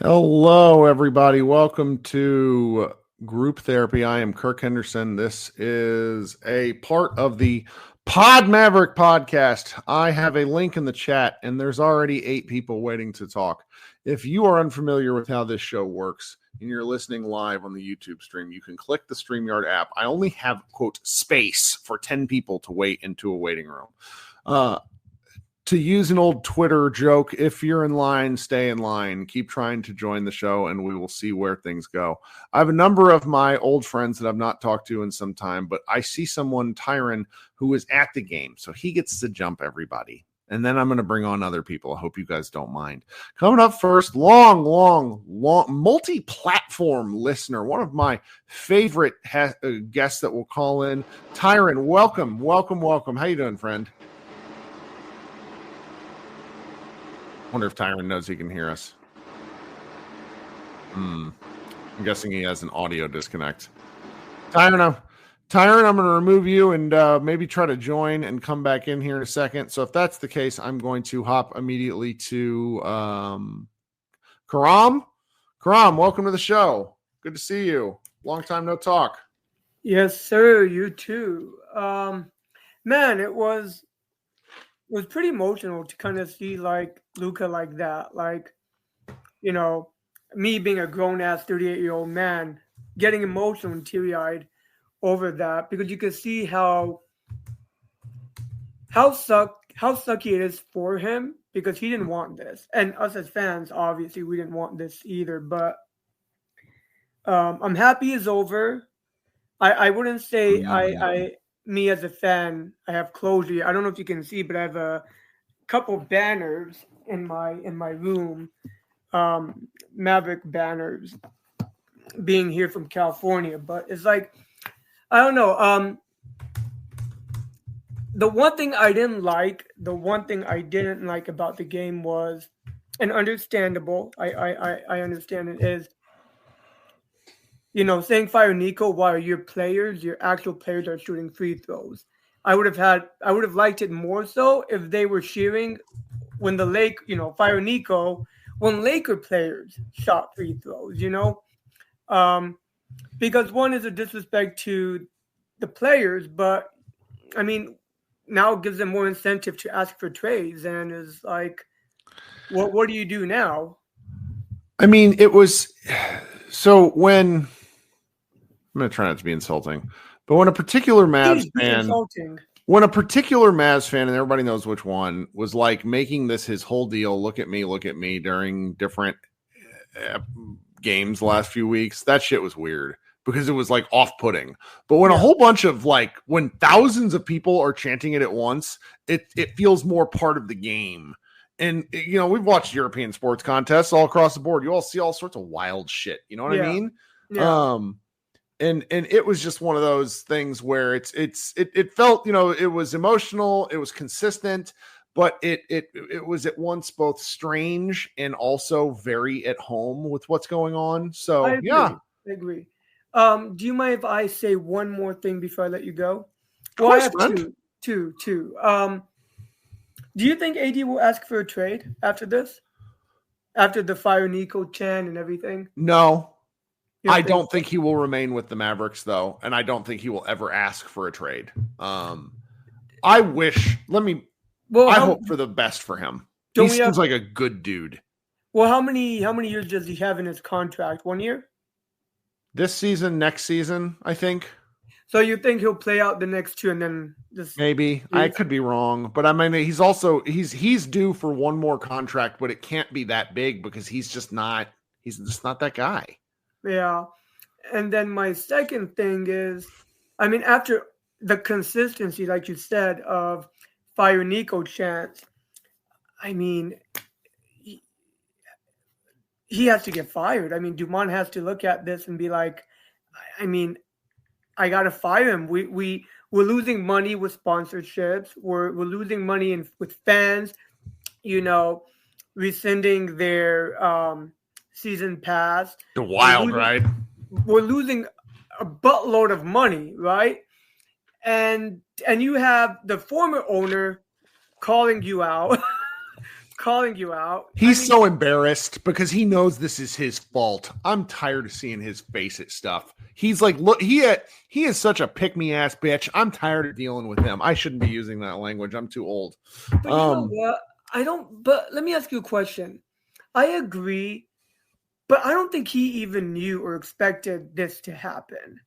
Hello, everybody. Welcome to Group Therapy. I am Kirk Henderson. This is a part of the Pod Maverick podcast. I have a link in the chat, and there's already 8 people waiting to talk. If you are unfamiliar with how this show works and you're listening live on the YouTube stream, you can click the StreamYard app. I only have, quote, space for 10 people to wait into a waiting room. To use an old Twitter joke, if you're in line, stay in line. Keep trying to join the show, and we will see where things go. I have a number of my old friends that I've not talked to in some time, but I see someone, Tyron, who was at the game, so he gets to jump everybody. And then I'm going to bring on other people. I hope you guys don't mind. Coming up first, long, multi-platform listener, one of my favorite guests that will call in. Tyron, welcome. How you doing, friend? Wonder if Tyron knows he can hear us. I'm guessing he has an audio disconnect. Tyron, I'm going to remove you and maybe try to join and come back in here in a second. So if that's the case, I'm going to hop immediately to Karam. Karam, welcome to the show. Good to see you. Long time no talk. Yes, sir. You too. Man, it was pretty emotional to kind of see like Luka like that. Like, you know, me being a grown ass 38-year-old man getting emotional and teary-eyed over that because you can see how sucky it is for him because he didn't want this. And us as fans, obviously we didn't want this either. But I'm happy it's over. I wouldn't say me as a fan, I have closure. I don't know if you can see, but I have a couple banners in my room, Maverick banners, being here from California. But it's like, I don't know. The one thing I didn't like about the game was, and understandable, I understand it is, saying fire Nico while your actual players are shooting free throws. I would have liked it more so if they were cheering when fire Nico when Laker players shot free throws, because one is a disrespect to the players, but I mean, now it gives them more incentive to ask for trades, and is like, what do you do now? I mean, it was so when. I'm going to try not to be insulting, but when a particular Mavs fan, and everybody knows which one, was like making this his whole deal, look at me during different games the last few weeks, that shit was weird because it was like off-putting. But when a whole bunch of when thousands of people are chanting it at once, it feels more part of the game. And, we've watched European sports contests all across the board. You all see all sorts of wild shit. You know what I mean? Yeah. And it was just one of those things where it felt, it was emotional, it was consistent, but it was at once both strange and also very at home with what's going on. So I agree. Do you mind if I say one more thing before I let you go? Well, I have two. Do you think AD will ask for a trade after this? After the fire Nico chant and everything? No. I don't think he will remain with the Mavericks, though, and I don't think he will ever ask for a trade. I hope for the best for him. He seems like a good dude. Well, how many years does he have in his contract? 1 year? This season, next season, I think. So you think he'll play out the next 2 and then just maybe I could be wrong, but I mean he's due for one more contract, but it can't be that big because he's just not that guy. Yeah. And then my second thing is, I mean, after the consistency, like you said, of fire Nico chants, I mean, he has to get fired. I mean, Dumont has to look at this and be like, I mean, I got to fire him. We're losing money with sponsorships. We're losing money with fans, rescinding their season pass. The wild ride. We're losing a buttload of money, right? And you have the former owner calling you out calling you out. He's so embarrassed because he knows this is his fault. I'm tired of seeing his face at stuff. He's like, look, he is such a pick-me-ass bitch. I'm tired of dealing with him. I shouldn't be using that language. I'm too old. But you know what? But let me ask you a question. I agree, but I don't think he even knew or expected this to happen.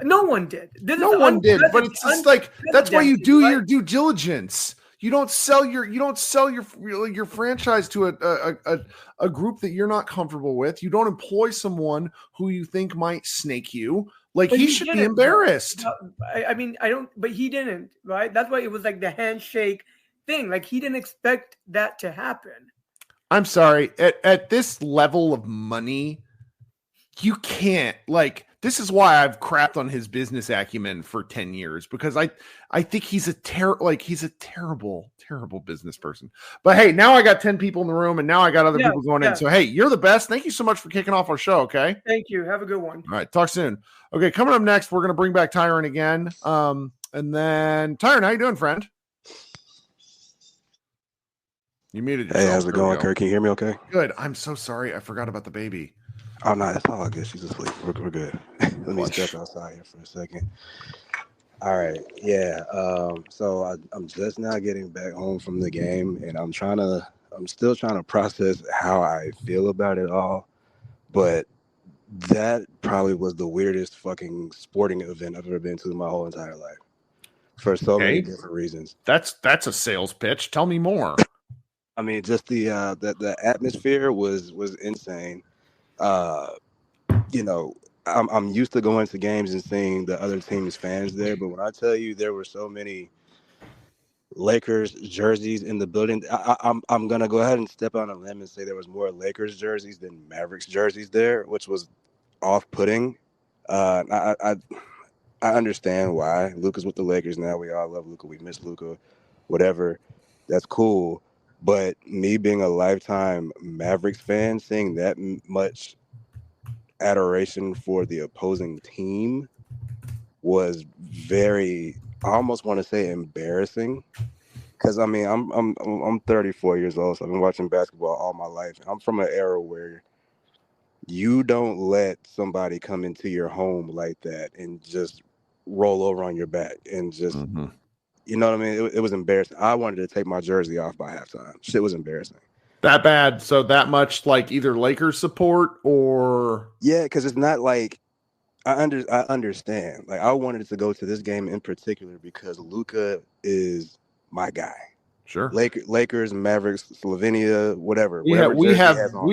No one did. No one did, but it's just like, that's why you do your due diligence. You don't sell your franchise to a group that you're not comfortable with. You don't employ someone who you think might snake you. Like, he should be embarrassed. But he didn't, right? That's why it was like the handshake thing. Like, he didn't expect that to happen. I'm sorry. At this level of money, you can't, like, this is why I've crapped on his business acumen for 10 years, because I think he's a terrible, terrible business person. But hey, now I got 10 people in the room, and now I got other people going in. So hey, you're the best. Thank you so much for kicking off our show. Okay. Thank you. Have a good one. All right. Talk soon. Okay. Coming up next, we're going to bring back Tyron again. And then Tyron, how you doing, friend? You muted yourself. Hey, how's it going, Kirk? Can you hear me okay? Good. I'm so sorry. I forgot about the baby. Oh, no, that's all good. She's asleep. We're good. Let me step outside here for a second. All right. Yeah. So I'm just now getting back home from the game, and I'm still trying to process how I feel about it all. But that probably was the weirdest fucking sporting event I've ever been to in my whole entire life, for so many different reasons. That's a sales pitch. Tell me more. I mean, just the atmosphere was insane. You know, I'm used to going to games and seeing the other team's fans there, but when I tell you there were so many Lakers jerseys in the building, I'm gonna go ahead and step on a limb and say there was more Lakers jerseys than Mavericks jerseys there, which was off-putting. I understand why. Luka's with the Lakers now. We all love Luka. We miss Luka. Whatever. That's cool. But me being a lifetime Mavericks fan, seeing that much adoration for the opposing team was very, I almost want to say, embarrassing. Because I mean, I'm 34 years old, so I've been watching basketball all my life. I'm from an era where you don't let somebody come into your home like that and just roll over on your back and just. Mm-hmm. You know what I mean? It was embarrassing. I wanted to take my jersey off by halftime. Shit was embarrassing. That bad? So that much, like, either Lakers support or... Yeah, because it's not like... I understand. Like, I wanted to go to this game in particular because Luka is my guy. Sure. Lakers, Mavericks, Slovenia, whatever. We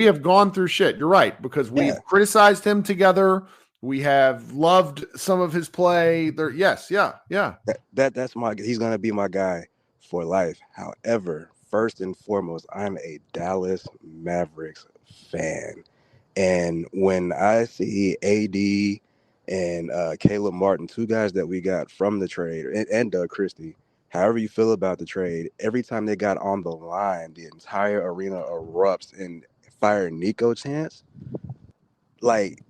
have gone through shit. You're right, because we've criticized him together. We have loved some of his play. That's he's gonna be my guy for life. However, first and foremost, I'm a Dallas Mavericks fan, and when I see AD and Caleb Martin, two guys that we got from the trade, and Doug Christie, however you feel about the trade, every time they got on the line, the entire arena erupts and fire Nico chants. Like.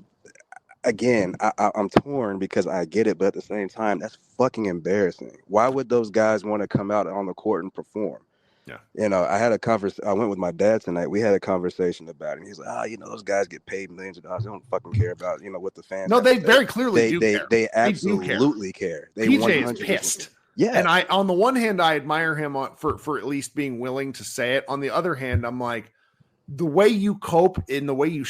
Again, I'm torn because I get it, but at the same time, that's fucking embarrassing. Why would those guys want to come out on the court and perform? Yeah. You know, I went with my dad tonight. We had a conversation about it. And he's like, those guys get paid millions of dollars. They don't fucking care about, what the fans. No, they very clearly do care. They absolutely care. They PJ is pissed. Yeah. And on the one hand, I admire him for at least being willing to say it. On the other hand, I'm like, the way you cope and the way you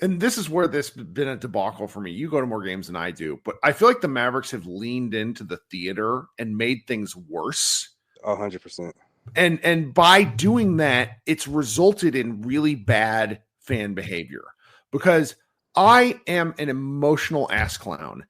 and this is where this has been a debacle for me. You go to more games than I do, but I feel like the Mavericks have leaned into the theater and made things worse. 100%. And by doing that, it's resulted in really bad fan behavior, because I am an emotional ass clown,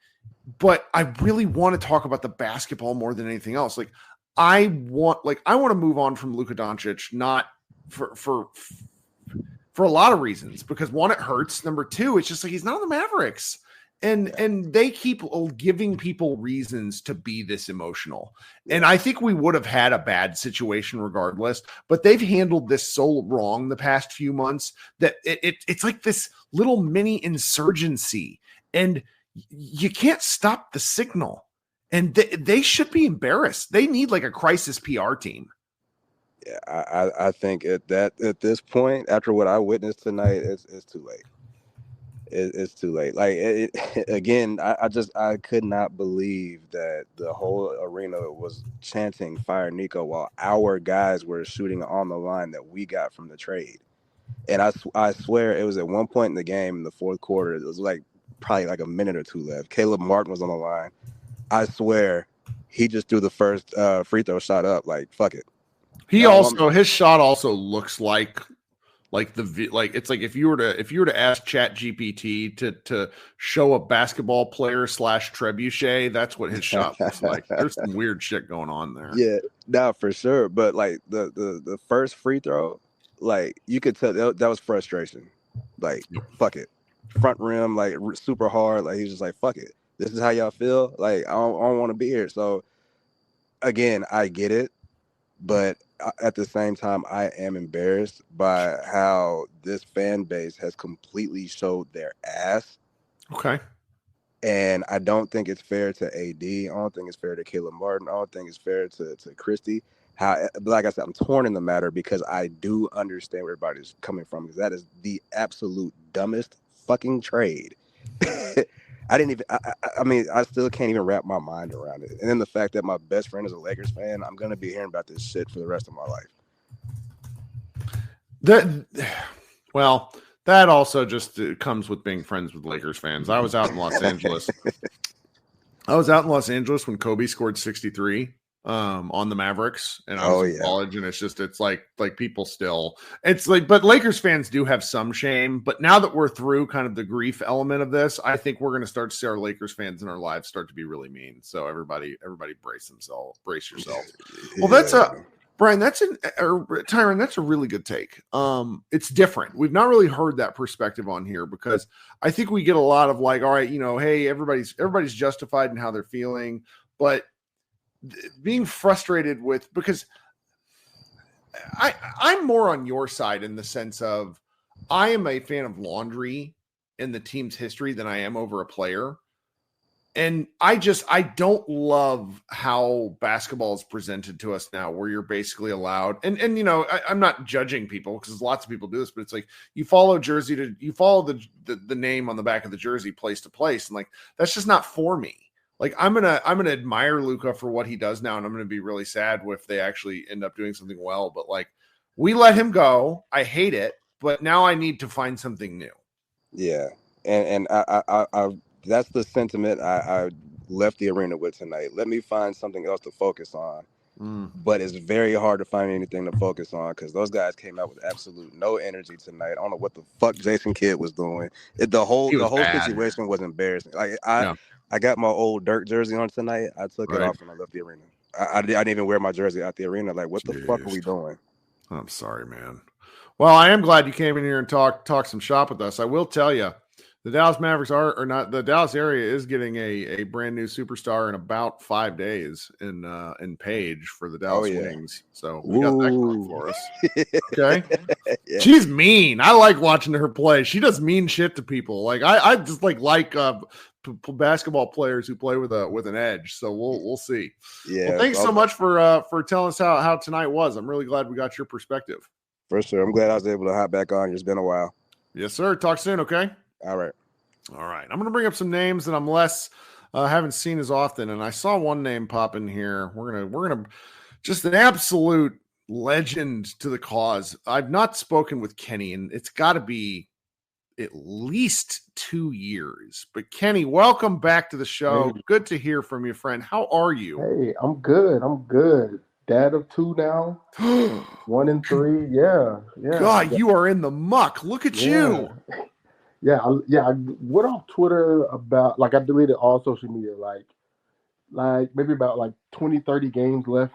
but I really want to talk about the basketball more than anything else. Like, I want to move on from Luka Doncic, not for a lot of reasons, because one, it hurts. Number two, it's just like, he's not on the Mavericks. And they keep giving people reasons to be this emotional. And I think we would have had a bad situation regardless, but they've handled this so wrong the past few months that it's like this little mini insurgency, and you can't stop the signal. And they should be embarrassed. They need like a crisis PR team. Yeah, I think at this point, after what I witnessed tonight, it's too late. It's too late. Like again, I could not believe that the whole arena was chanting "Fire Nico" while our guys were shooting on the line that we got from the trade. And I swear it was at one point in the game in the fourth quarter. It was like probably like a minute or two left. Caleb Martin was on the line. I swear he just threw the first free throw shot up. Like fuck it. His shot also looks like it's like if you were to ask Chat GPT to show a basketball player / trebuchet, that's what his shot looks like. There's some weird shit going on there. Yeah, nah, for sure. But like the first free throw, like you could tell that was frustration. Like fuck it, front rim, like super hard. Like he's just like fuck it. This is how y'all feel. Like I don't want to be here. So again, I get it, but at the same time, I am embarrassed by how this fan base has completely showed their ass. Okay. And I don't think it's fair to AD. I don't think it's fair to Caleb Martin. I don't think it's fair to Christie. Like I said, I'm torn in the matter because I do understand where everybody's coming from, because that is the absolute dumbest fucking trade. I didn't even. I mean, I still can't even wrap my mind around it. And then the fact that my best friend is a Lakers fan, I'm gonna be hearing about this shit for the rest of my life. That also just comes with being friends with Lakers fans. I was out in Los Angeles. When Kobe scored 63 on the Mavericks, and I was in college, and it's like people still, it's like, but Lakers fans do have some shame. But now that we're through kind of the grief element of this, I think we're going to start to see our Lakers fans in our lives start to be really mean. So everybody brace yourself. Well, Brian, Tyron, that's a really good take. It's different. We've not really heard that perspective on here, because I think we get a lot of like, all right, hey, everybody's justified in how they're feeling, but being frustrated with, because I'm more on your side in the sense of I am a fan of laundry in the team's history than I am over a player. And I don't love how basketball is presented to us now, where you're basically allowed. And I'm not judging people, because lots of people do this, but it's like you follow the name on the back of the jersey place to place. And like, that's just not for me. Like I'm going to admire Luka for what he does now. And I'm going to be really sad if they actually end up doing something well, but like we let him go. I hate it, but now I need to find something new. Yeah. And I that's the sentiment I left the arena with tonight. Let me find something else to focus on. But it's very hard to find anything to focus on, because those guys came out with absolute no energy tonight. I don't know what the fuck Jason Kidd was doing. The whole situation was embarrassing. Like I got my old Dirk jersey on tonight. I took it off when I left the arena. I didn't even wear my jersey out the arena. Like, what the fuck are we doing? I'm sorry, man. Well, I am glad you came in here and talk some shop with us. I will tell you, the Dallas Mavericks the Dallas area is getting a brand new superstar in about 5 days in Paige for the Dallas Wings. So we got that going for us. Okay. Yeah. She's mean. I like watching her play. She does mean shit to people. Like I just like basketball players who play with an edge. So we'll see. Yeah. Well, thanks so much for telling us how tonight was. I'm really glad we got your perspective. For sure. I'm glad I was able to hop back on. It's been a while. Yes, sir. Talk soon. Okay. All right. I'm going to bring up some names that I'm haven't seen as often, and I saw one name pop in here. We're gonna just an absolute legend to the cause. I've not spoken with Kenny, and it's got to be at least 2 years. But Kenny, welcome back to the show. Hey. Good to hear from you, friend. How are you? Hey, I'm good. Dad of 2 now. 1 and 3. Yeah. God, you are in the muck. Look at you. Yeah, I went off Twitter about, like, I deleted all social media, like maybe about like 20, 30 games left.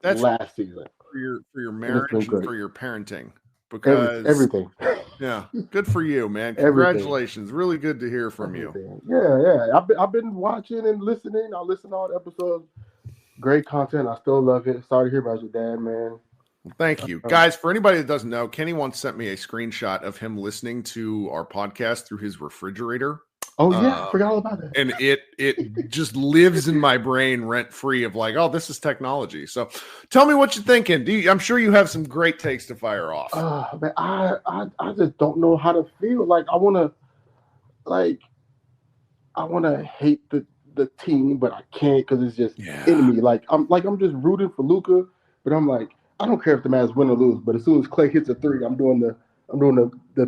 That's last season. For your marriage and for your parenting. Because everything. Yeah, good for you, man. Congratulations. Really good to hear from you. Yeah. I've been watching and listening. I listen to all the episodes. Great content. I still love it. Sorry to hear about your dad, man. Thank you. Guys, for anybody that doesn't know, Kenny once sent me a screenshot of him listening to our podcast through his refrigerator. Oh yeah, I forgot all about that. And it just lives in my brain rent free of like, oh, this is technology. So tell me what you're thinking. I'm sure you have some great takes to fire off. Man, I just don't know how to feel. Like I wanna hate the team, but I can't because it's just in me. Like I'm just rooting for Luka, but I'm like, I don't care if the Mavs win or lose. But as soon as Clay hits a three, I'm doing the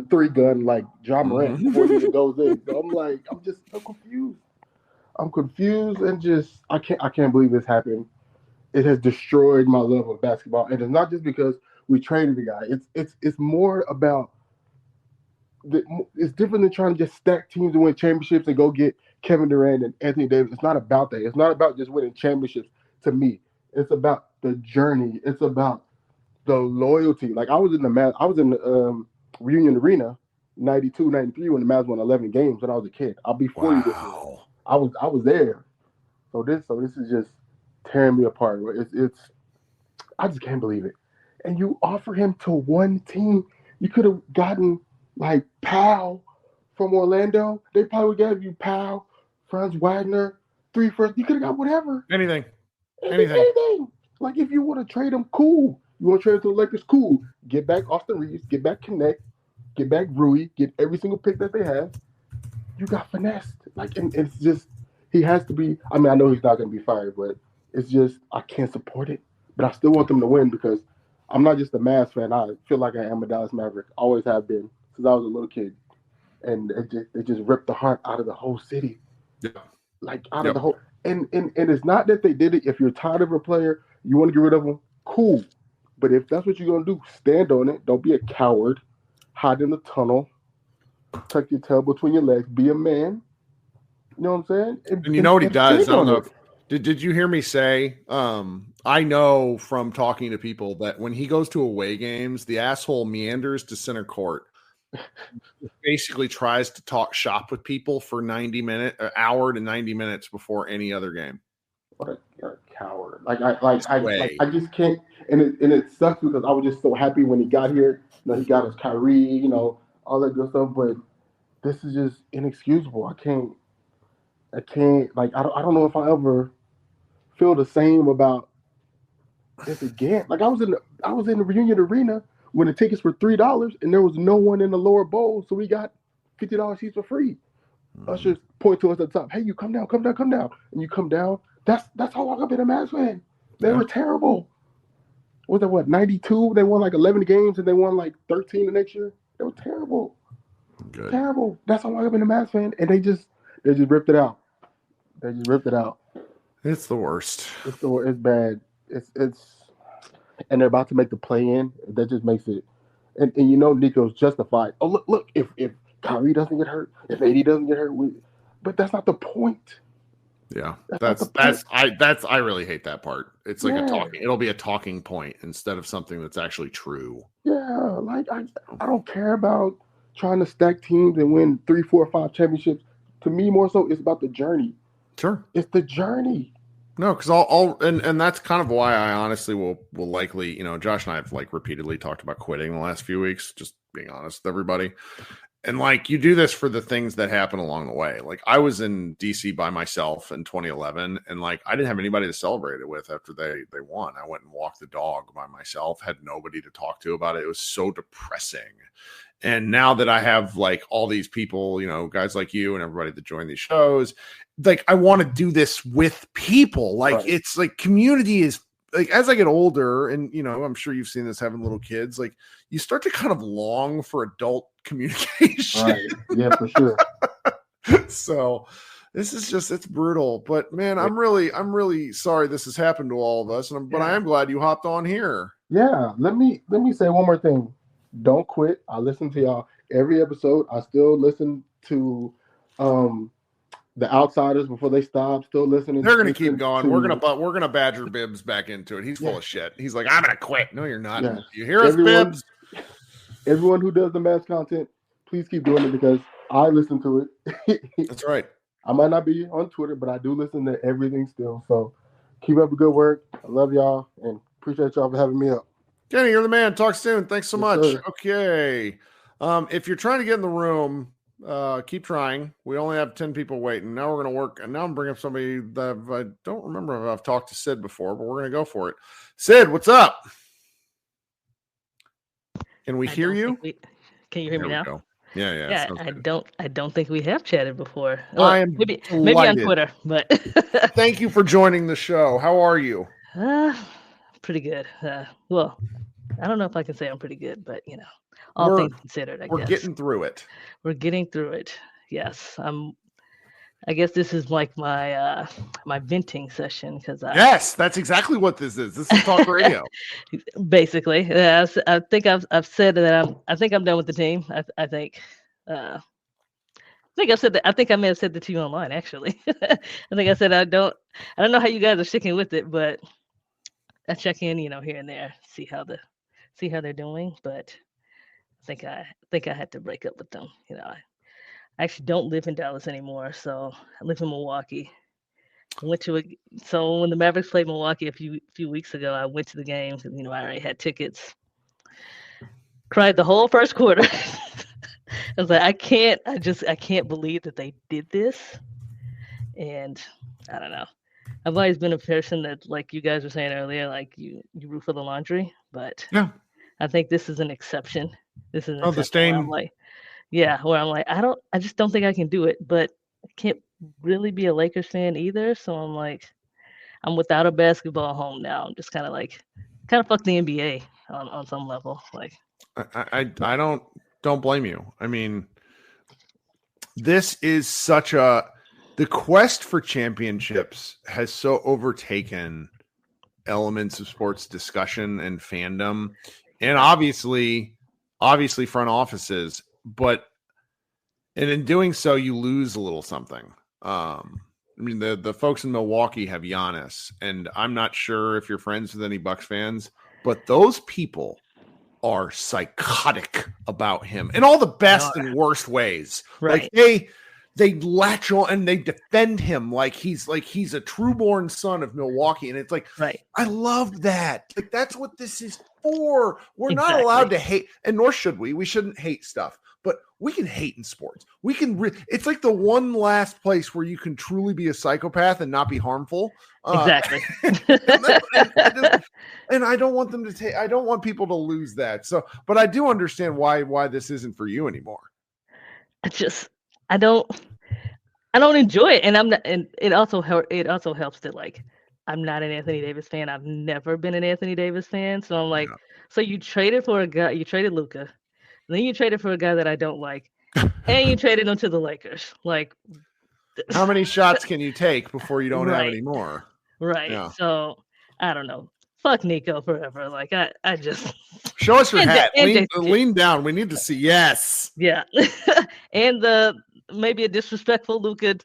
three gun like John Morant before he even goes in. So I'm like, I'm confused. I'm confused and just I can't believe this happened. It has destroyed my love of basketball, and it's not just because we traded the guy. It's more about it's different than trying to just stack teams and win championships and go get Kevin Durant and Anthony Davis. It's not about that. It's not about just winning championships to me. It's about the journey. It's about the loyalty. Like I was in the Reunion Arena 92, 93 when the Mavs won 11 games when I was a kid. I'll be 40 this year. I was there. So this is just tearing me apart. It's I just can't believe it. And you offer him to one team. You could have gotten like Powell from Orlando. They probably gave you Powell, Franz Wagner, 3 first. You could have got whatever. Anything. Like if you want to trade him, cool. You want to trade him to the Lakers, cool. Get back Austin Reeves, get back Connect, get back Rui, get every single pick that they have. You got finessed. Like, and it's just, he has to be, I mean, I know he's not going to be fired, but it's just, I can't support it. But I still want them to win because I'm not just a Mavs fan. I feel like I am a Dallas Maverick. Always have been since I was a little kid. And it just ripped the heart out of the whole city. Yeah. Like, out of the whole, and it's not that they did it. If you're tired of a player, you want to get rid of them, cool. But if that's what you're going to do, stand on it. Don't be a coward. Hide in the tunnel. Tuck your tail between your legs. Be a man. You know what I'm saying? And you know what he does? I don't know. Did you hear me say? I know from talking to people that when he goes to away games, the asshole meanders to center court. Basically tries to talk shop with people for 90 minutes, an hour to 90 minutes before any other game. What a coward! I just can't. And it sucks because I was just so happy when he got here. You know, he got his Kyrie, you know, all that good stuff. But this is just inexcusable. I can't. Like I don't know if I ever feel the same about this again. Like I was in the Reunion Arena when the tickets were $3 and there was no one in the lower bowl, so we got $50 seats for free. Ushers point to us at the top. Hey, you come down, and you come down. That's how long I've been a Mavs fan. They were terrible. Was that what 92? They won like 11 games and they won like 13 the next year. They were terrible. Good. Terrible. That's how long I've been a Mavs fan, and they just ripped it out. They just ripped it out. It's the worst. It's bad. It's and they're about to make the play in. That just makes it. And you know Nico's justified. Oh look, if Kyrie doesn't get hurt, if AD doesn't get hurt, but that's not the point. Yeah, I really hate that part. It's like it'll be a talking point instead of something that's actually true. Yeah, like I don't care about trying to stack teams and win 3, 4, 5 championships. To me, more so, it's about the journey. Sure, it's the journey. No, because and that's kind of why I honestly will likely, you know, Josh and I have like repeatedly talked about quitting the last few weeks, just being honest with everybody. And like you do this for the things that happen along the way. Like I was in DC by myself in 2011 and like I didn't have anybody to celebrate it with after they won. I went and walked the dog by myself, had nobody to talk to about it. It was so depressing. And now that I have like all these people, you know, guys like you and everybody that join these shows, like I want to do this with people. Like It's like community is like, as I get older and, you know, I'm sure you've seen this having little kids, like you start to kind of long for adult communication. Right. Yeah, for sure. So this is just, it's brutal, but man, I'm really sorry this has happened to all of us. But I am glad you hopped on here. Yeah. Let me say one more thing. Don't quit. I listen to y'all every episode. I still listen to the Outsiders before they stop. Still listening. They're gonna keep going. We're gonna badger Bibbs back into it. He's full of shit. He's like, I'm gonna quit. No, you're not. Yeah. You hear us, Bibbs? Everyone who does the Mavs content, please keep doing it because I listen to it. That's right. I might not be on Twitter, but I do listen to everything still. So keep up the good work. I love y'all and appreciate y'all for having me up. Kenny, you're the man. Talk soon. Thanks so much. Sir. Okay. If you're trying to get in the room, Keep trying. We only have 10 people waiting. Now we're going to work. And now I'm bringing up somebody that I don't remember if I've talked to Sid before, but we're going to go for it. Sid, what's up? Can we hear you? Can you hear me now? Go. Yeah. Yeah, I don't think we have chatted before. I am maybe on Twitter, but thank you for joining the show. How are you? Pretty good. Well, I don't know if I can say I'm pretty good, but all things considered, I guess. We're getting through it. We're getting through it. Yes. I guess this is like my my venting session because yes, that's exactly what this is. This is talk radio. Basically, yeah. I think I've said that I think I'm done with the team. I think I've said that. I think I may have said that to you online. Actually, I think I said I don't know how you guys are sticking with it, but I check in, here and there, see how they're doing. But I think I had to break up with them. I actually don't live in Dallas anymore, so I live in Milwaukee. So when the Mavericks played Milwaukee a few weeks ago, I went to the game because I already had tickets. Cried the whole first quarter. I was like, I can't believe that they did this. And I don't know. I've always been a person that, like you guys were saying earlier, like you root for the laundry, but yeah, I think this is an exception. This is the stain. Where I'm like, I just don't think I can do it, but I can't really be a Lakers fan either. So I'm like, I'm without a basketball home now. I'm just kind of fuck the NBA on some level. Like, I don't blame you. I mean, this is the quest for championships has so overtaken elements of sports discussion and fandom, and obviously front offices. But in doing so, you lose a little something. I mean, the folks in Milwaukee have Giannis, and I'm not sure if you're friends with any Bucks fans, but those people are psychotic about him in all the best and worst ways. Right. Like they latch on and they defend him like he's a trueborn son of Milwaukee. And it's like, right. I love that. Like, that's what this is for. We're not allowed to hate, and nor should we. We shouldn't hate stuff, but we can hate in sports. We can. It's like the one last place where you can truly be a psychopath and not be harmful. Exactly. And I don't want them to take. I don't want people to lose that. So, but I do understand why this isn't for you anymore. I don't enjoy it, and I'm not. And it also helps that, like, I'm not an Anthony Davis fan. I've never been an Anthony Davis fan, so I'm like, so you traded for a guy. You traded Luka, then you traded for a guy that I don't like, and you traded him to the Lakers. Like, how many shots can you take before you don't have any more? Right. Yeah. So I don't know. Fuck Nico forever. Like, I just show us your hat. Lean down. We need to see. Yes. Yeah. And maybe a disrespectful Luka.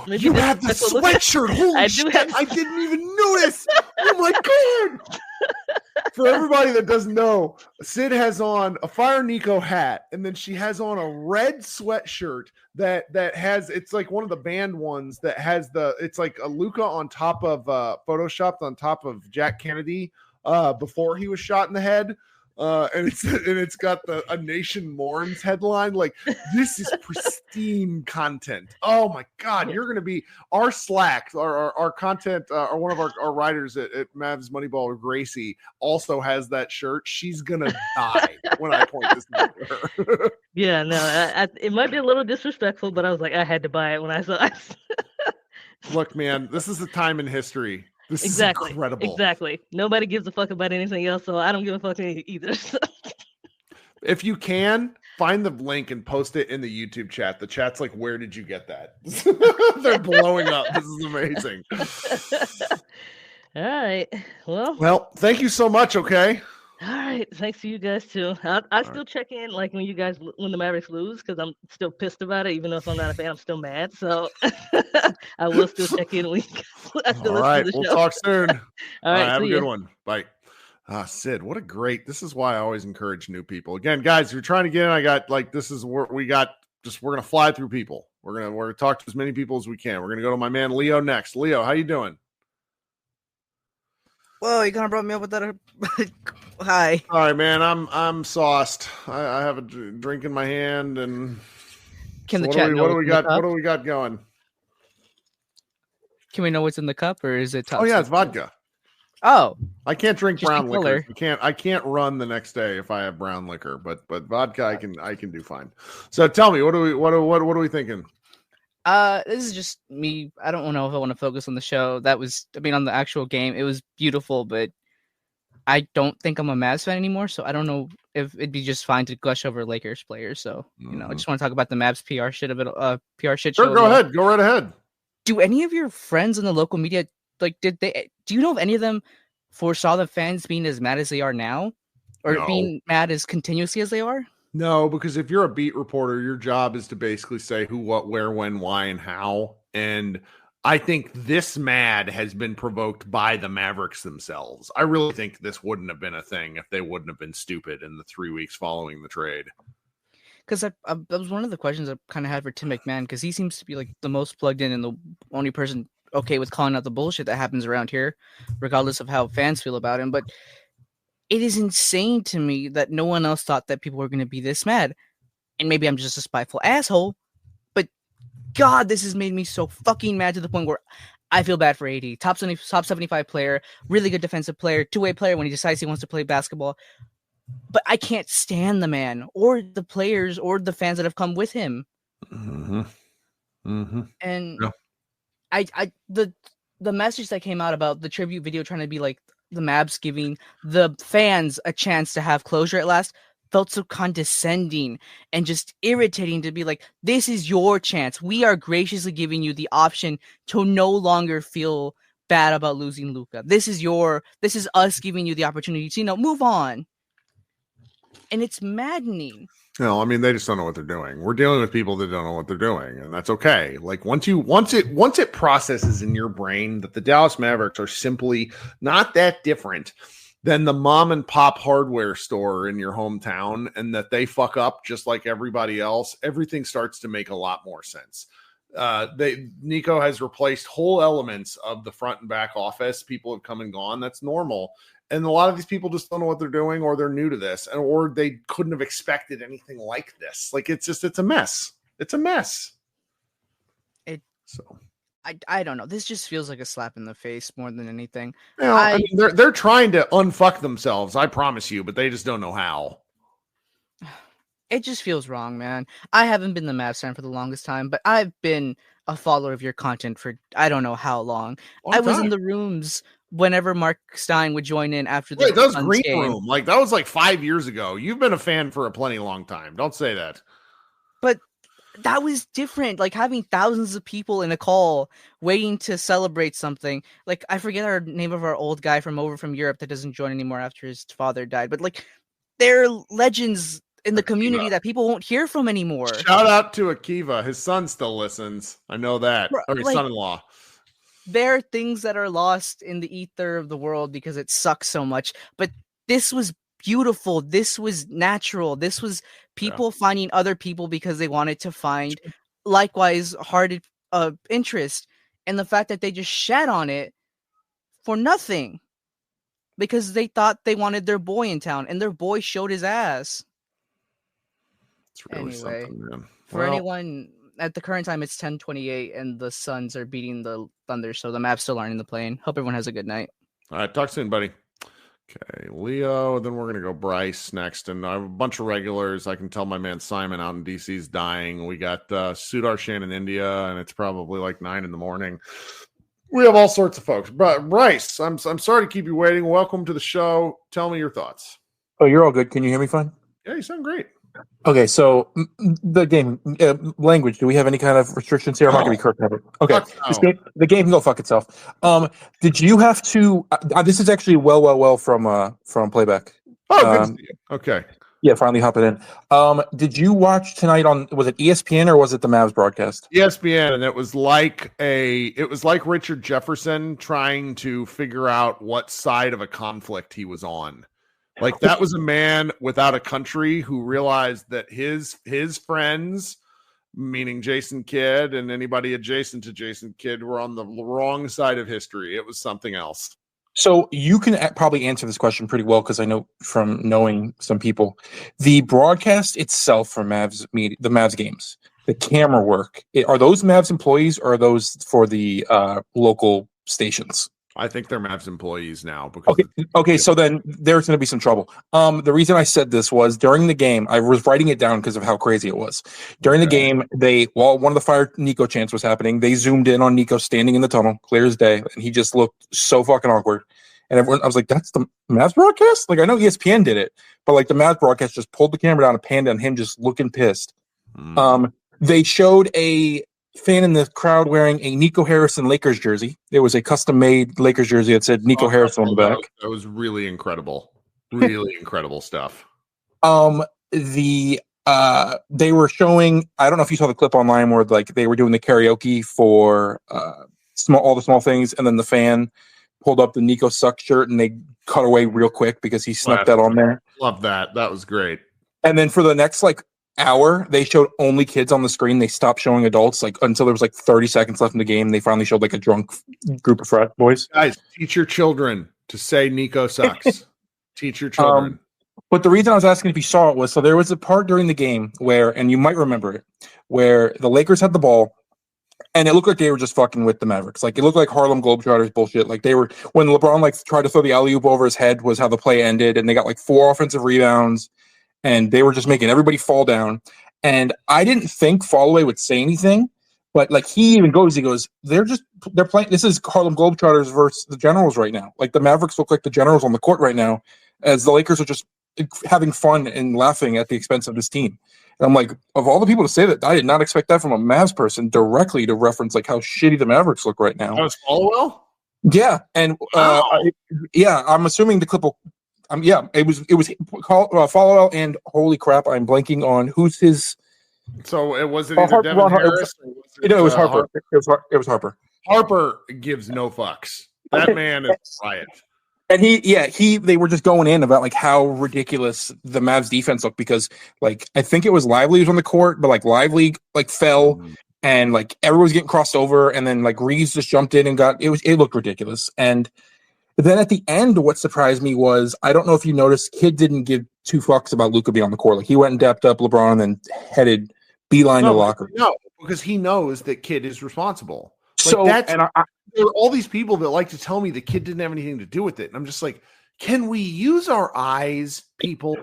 You have the sweatshirt. Holy shit! I didn't even notice. Oh my god! For everybody that doesn't know, Sid has on a Fire Nico hat, and then she has on a red sweatshirt that has, it's like one of the band ones that has it's like a Luka on top of photoshopped on top of Jack Kennedy before he was shot in the head. And it's got a Nation Mourns headline. Like, this is pristine content. Oh my god, you're gonna be our Slack, our content, or one of our writers at Mavs Moneyball, Gracie, also has that shirt. She's gonna die when I point this out to her. Yeah, no, it might be a little disrespectful, but I was like, I had to buy it when I saw it. Look, man, this is a time in history. This is incredible. Exactly. Nobody gives a fuck about anything else, so I don't give a fuck either. If you can, find the link and post it in the YouTube chat. The chat's like, where did you get that? They're blowing up. This is amazing. All right. Well, thank you so much, okay? All right. Thanks to you guys, too. I still check in, like, when the Mavericks lose, because I'm still pissed about it. Even though if I'm not a fan, I'm still mad. So I will still check in. All right. We'll talk soon. All right. Have a good one. Bye. Sid, this is why I always encourage new people. Again, guys, if you're trying to get in, this is where we're going to fly through people. We're going to talk to as many people as we can. We're going to go to my man, Leo, next. Leo, how you doing? Well, you kind of brought me up with that. Hi. All right, man. I'm sauced. I have a drink in my hand, and Can So the chat know what do what's we in the got? What cup? do we got going? Can we know what's in the cup, or is it top? Oh yeah, it's vodka. Oh, I can't drink Just brown the liquor. color. I can't run the next day if I have brown liquor, but vodka I can do fine. So tell me, what are we thinking? This is just me. I don't know if I want to focus on the show. On the actual game, it was beautiful, but I don't think I'm a Mavs fan anymore, so I don't know if it'd be just fine to gush over Lakers players. So, I just want to talk about the Mavs PR shit of it, PR shit show. Sure, go ahead. Go right ahead. Do any of your friends in the local media, do you know if any of them foresaw the fans being as mad as they are now? Or No. being mad as continuously as they are? No, because if you're a beat reporter, your job is to basically say who, what, where, when, why, and how. And I think this mad has been provoked by the Mavericks themselves. I really think this wouldn't have been a thing if they wouldn't have been stupid in the 3 weeks following the trade. Because that was one of the questions I kind of had for Tim McMahon, because he seems to be like the most plugged in and the only person okay with calling out the bullshit that happens around here, regardless of how fans feel about him. But it is insane to me that no one else thought that people were going to be this mad. And maybe I'm just a spiteful asshole, but God, this has made me so fucking mad to the point where I feel bad for AD. Top 75 player, really good defensive player, two-way player when he decides he wants to play basketball. But I can't stand the man or the players or the fans that have come with him. Mm-hmm. Mm-hmm. And yeah. The message that came out about the tribute video trying to be like the Mavs giving the fans a chance to have closure at last felt so condescending and just irritating to be like, this is your chance. We are graciously giving you the option to no longer feel bad about losing Luka. This is us giving you the opportunity to, move on. And it's maddening. No, I mean, they just don't know what they're doing. We're dealing with people that don't know what they're doing, and that's okay. Like once it processes in your brain that the Dallas Mavericks are simply not that different than the mom and pop hardware store in your hometown, and that they fuck up just like everybody else, everything starts to make a lot more sense. Nico has replaced whole elements of the front and back office. People have come and gone. That's normal. And a lot of these people just don't know what they're doing, or they're new to this, or they couldn't have expected anything like this. Like it's a mess. It's a mess. I don't know. This just feels like a slap in the face more than anything. I mean, they're trying to unfuck themselves, I promise you, but they just don't know how. It just feels wrong, man. I haven't been the Mavs fan for the longest time, but I've been a follower of your content for I don't know how long. I was in the rooms whenever Mark Stein would join in after the that was Suns Green game. Room. Like that was like 5 years ago. You've been a fan for a plenty long time. Don't say that. But that was different. Like having thousands of people in a call waiting to celebrate something. Like I forget our name of our old guy from Europe that doesn't join anymore after his father died. But like they're legends in the community that people won't hear from anymore. Shout out to Akiva. His son still listens. I know that. Or his son-in-law. There are things that are lost in the ether of the world because it sucks so much. But this was beautiful. This was natural. This was people finding other people because they wanted to find likewise hearted interest. And the fact that they just shat on it for nothing because they thought they wanted their boy in town and their boy showed his ass. It's really something, man. For anyone at the current time, it's 10:28 and the Suns are beating the Thunder, so the Mavs still aren't in the play-in. Hope everyone has a good night. All right, talk soon, buddy. Okay, Leo. Then we're gonna go Bryce next, and I have a bunch of regulars. I can tell my man Simon out in DC is dying. We got Sudarshan in India, and it's probably like 9 a.m. We have all sorts of folks. But Bryce, I'm sorry to keep you waiting. Welcome to the show. Tell me your thoughts. Oh, you're all good. Can you hear me fine? Yeah, you sound great. Okay, so the game language. Do we have any kind of restrictions here? I'm not going to be Kirk ever. Okay, the game can go fuck itself. Did you have to? This is actually well from playback. Oh, good to see you. Okay. Yeah, finally hopping in. Did you watch tonight on? Was it ESPN or was it the Mavs broadcast? ESPN, and it was like Richard Jefferson trying to figure out what side of a conflict he was on. Like that was a man without a country who realized that his friends, meaning Jason Kidd and anybody adjacent to Jason Kidd, were on the wrong side of history. It was something else. So you can probably answer this question pretty well because I know from knowing some people, the broadcast itself for the Mavs games the camera work. Are those Mavs employees or are those for the local stations? I think they're Mavs employees now. Because Okay. So then there's going to be some trouble. The reason I said this was during the game, I was writing it down because of how crazy it was. During the game, while one of the fire Nico chants was happening, they zoomed in on Nico standing in the tunnel, clear as day, and he just looked so fucking awkward. And I was like, that's the Mavs broadcast? Like, I know ESPN did it, but like the Mavs broadcast just pulled the camera down and panned on him just looking pissed. They showed a fan in the crowd wearing a Nico Harrison Lakers jersey. There was a custom-made Lakers jersey that said Nico Harrison on the back. That was really incredible. Really incredible stuff. They were showing, I don't know if you saw the clip online where like they were doing the karaoke for all the small things, and then the fan pulled up the Nico Suck shirt and they cut away real quick because he snuck that on there. Love that. That was great. And then for the next like hour, they showed only kids on the screen. They stopped showing adults like until there was like 30 seconds left in the game. They finally showed like a drunk group of frat boys. Guys, teach your children to say Nico sucks. Teach your children. But the reason I was asking if you saw it was, so there was a part during the game where, and you might remember it, where the Lakers had the ball and it looked like they were just fucking with the Mavericks. Like it looked like Harlem Globetrotters bullshit. Like they were, when LeBron like tried to throw the alley-oop over his head was how the play ended, and they got like 4 offensive rebounds. And they were just making everybody fall down. And I didn't think Fallaway would say anything, but like he goes, they're playing. This is Harlem Globetrotters versus the Generals right now. Like the Mavericks look like the Generals on the court right now, as the Lakers are just having fun and laughing at the expense of this team. And I'm like, of all the people to say that, I did not expect that from a Mavs person directly to reference like how shitty the Mavericks look right now. That was Fallaway? Yeah. And I'm assuming the clip will. It was Follow and holy crap, I'm blanking on who's his. So it was either Devin Harris. It was Harper. It was Harper. Harper gives no fucks. That man is riot. And they were just going in about like how ridiculous the Mavs defense looked because like I think it was Lively was on the court, but like Lively like fell and like everyone was getting crossed over, and then like Reeves just jumped in and it looked ridiculous. And then at the end, what surprised me was, I don't know if you noticed, Kid didn't give 2 fucks about Luka being on the court. Like he went and dapped up LeBron and then headed beeline to the locker room. No, because he knows that Kid is responsible. Like there are all these people that like to tell me the Kid didn't have anything to do with it. And I'm just like, can we use our eyes, people?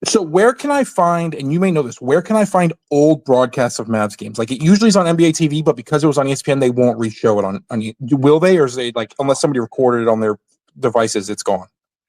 So where can I find, and you may know this, where can I find old broadcasts of Mavs games? Like it usually is on NBA TV, but because it was on ESPN, they won't re-show it on will they, or is they like, unless somebody recorded it on their devices, it's gone?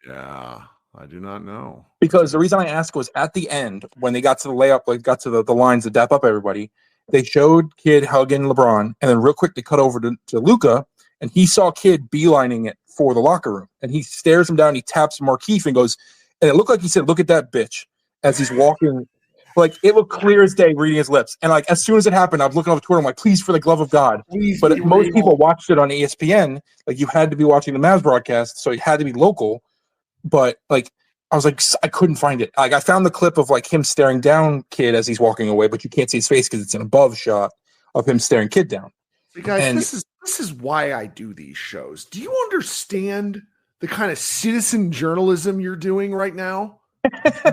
Yeah, I do not know. Because the reason I asked was at the end, when they got to the layup, like got to the lines to dap up everybody, they showed Kid hugging LeBron, and then real quick they cut over to Luka, and he saw Kid beelining it for the locker room, and he stares him down, he taps Markieff and goes, and it looked like he said, "Look at that bitch," as he's walking. Like it looked clear as day reading his lips. And like as soon as it happened, I was looking over Twitter. I'm like, please, for the love of God. But most people watched it on ESPN. Like you had to be watching the Mavs broadcast, so it had to be local. But like I was like, I couldn't find it. Like I found the clip of like him staring down Kid as he's walking away, but you can't see his face because it's an above shot of him staring Kid down. See, guys, this is why I do these shows. Do you understand the kind of citizen journalism you're doing right now?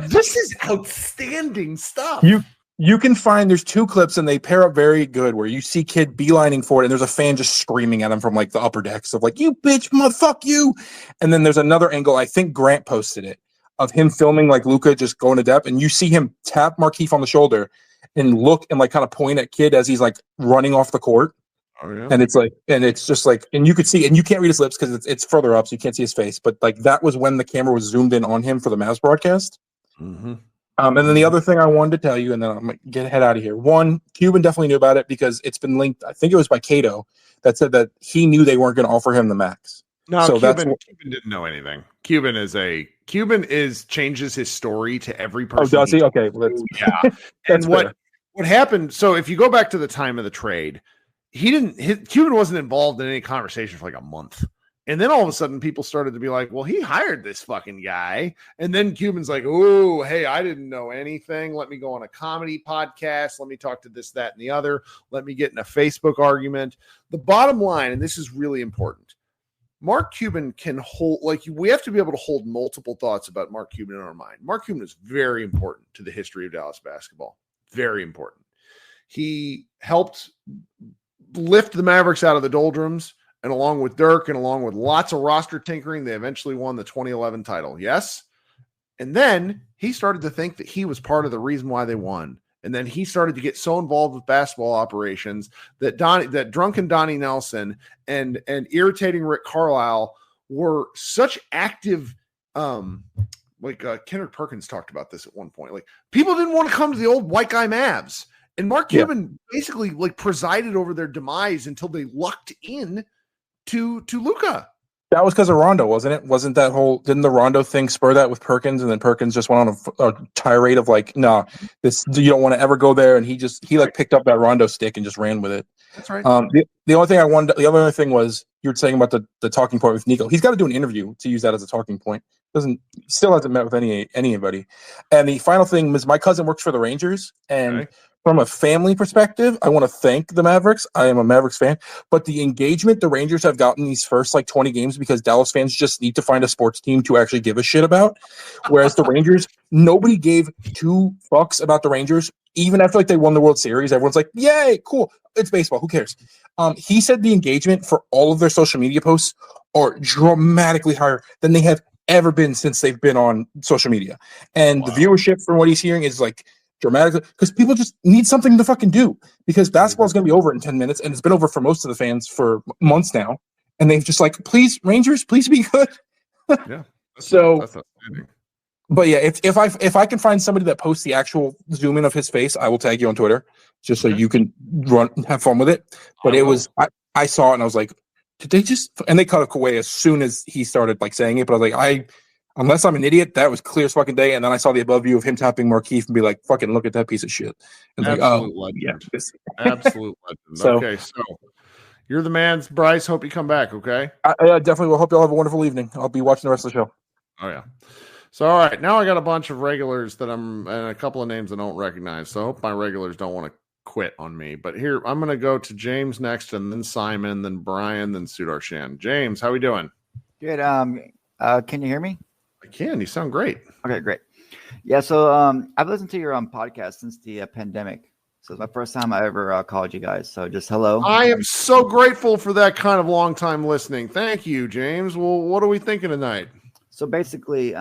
This is outstanding stuff. You can find, there's 2 clips and they pair up very good where you see Kid beelining for it and there's a fan just screaming at him from like the upper decks of like, you bitch, motherfuck you. And then there's another angle, I think Grant posted it, of him filming like Luka just going to depth, and you see him tap Markieff on the shoulder and look and like kind of point at Kid as he's like running off the court. Oh, yeah. And it's like, and it's just like, and you could see, and you can't read his lips because it's further up, so you can't see his face. But like that was when the camera was zoomed in on him for the Mavs broadcast. Mm-hmm. And then the other thing I wanted to tell you, and then I'm gonna head out of here. One, Cuban definitely knew about it because it's been linked. I think it was by Cato that said that he knew they weren't going to offer him the max. No, so Cuban didn't know anything. Cuban changes his story to every person. Oh, does he? Okay, yeah. And what happened? So if you go back to the time of the trade, Cuban wasn't involved in any conversation for like a month. And then all of a sudden people started to be like, well, he hired this fucking guy. And then Cuban's like, oh, hey, I didn't know anything. Let me go on a comedy podcast. Let me talk to this, that, and the other. Let me get in a Facebook argument. The bottom line, and this is really important, Mark Cuban can hold, like, we have to be able to hold multiple thoughts about Mark Cuban in our mind. Mark Cuban is very important to the history of Dallas basketball. Very important. He helped lift the Mavericks out of the doldrums, and along with Dirk and along with lots of roster tinkering, they eventually won the 2011 title. Yes. And then he started to think that he was part of the reason why they won. And then he started to get so involved with basketball operations that drunken Donnie Nelson and irritating Rick Carlisle were such active. Kendrick Perkins talked about this at one point. Like, people didn't want to come to the old white guy Mavs, and Mark Cuban basically like presided over their demise until they lucked in to Luka. That was because of Rondo, wasn't it? Didn't the Rondo thing spur that with Perkins, and then Perkins just went on a tirade of like, nah, you don't want to ever go there, and he picked up that Rondo stick and just ran with it. That's right. The other thing was, you were saying about the talking point with Nico. He's got to do an interview to use that as a talking point. Still hasn't met with anybody. And the final thing was, my cousin works for the Rangers, and from a family perspective, I want to thank the Mavericks. I am a Mavericks fan, but the engagement the Rangers have gotten these first 20 games, because Dallas fans just need to find a sports team to actually give a shit about. Whereas the Rangers, nobody gave two fucks about the Rangers. Even after they won the World Series, everyone's like, yay, cool. It's baseball. Who cares? He said the engagement for all of their social media posts are dramatically higher than they have ever been since they've been on social media. And the viewership, from what he's hearing, is dramatically, because people just need something to fucking do, because basketball is going to be over in 10 minutes, and it's been over for most of the fans for months now, and they've just please, Rangers, please be good. Yeah. That's outstanding. But yeah, if I can find somebody that posts the actual zoom in of his face, I will tag you on Twitter just so you can have fun with it. But I saw it and I was like, did they just? And they cut it away as soon as he started saying it. But I was like, unless I'm an idiot, that was clear as fucking day. And then I saw the above view of him tapping Markeith and be like, fucking look at that piece of shit. And absolute legend. Yeah, absolute legend. Okay, so you're the man, Bryce. Hope you come back. Okay. I definitely will. Hope y'all have a wonderful evening. I'll be watching the rest of the show. Oh yeah. So, all right, now I got a bunch of regulars and a couple of names I don't recognize. So I hope my regulars don't want to quit on me. But here, I'm going to go to James next, and then Simon, then Brian, then Sudarshan. James, how we doing? Good. Can you hear me? I can. You sound great. Okay, great. Yeah, so I've listened to your podcast since the pandemic. So it's my first time I ever called you guys. So just hello. I am so grateful for that kind of long time listening. Thank you, James. Well, what are we thinking tonight? So basically,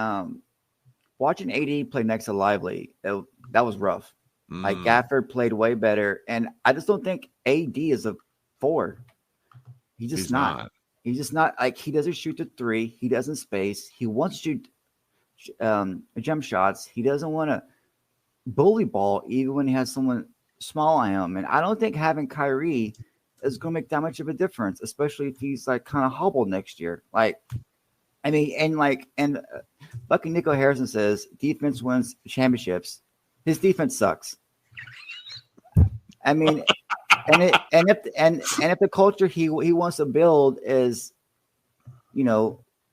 watching AD play next to Lively, that was rough. Gafford played way better, and I just don't think AD is a 4. He's just not. He's just not. He doesn't shoot the 3. He doesn't space. He wants to shoot jump shots. He doesn't want to bully ball even when he has someone small on him. And I don't think having Kyrie is going to make that much of a difference, especially if he's kind of hobbled next year. And Bucky Nico Harrison says defense wins championships. His defense sucks. I mean, and if the culture he wants to build is,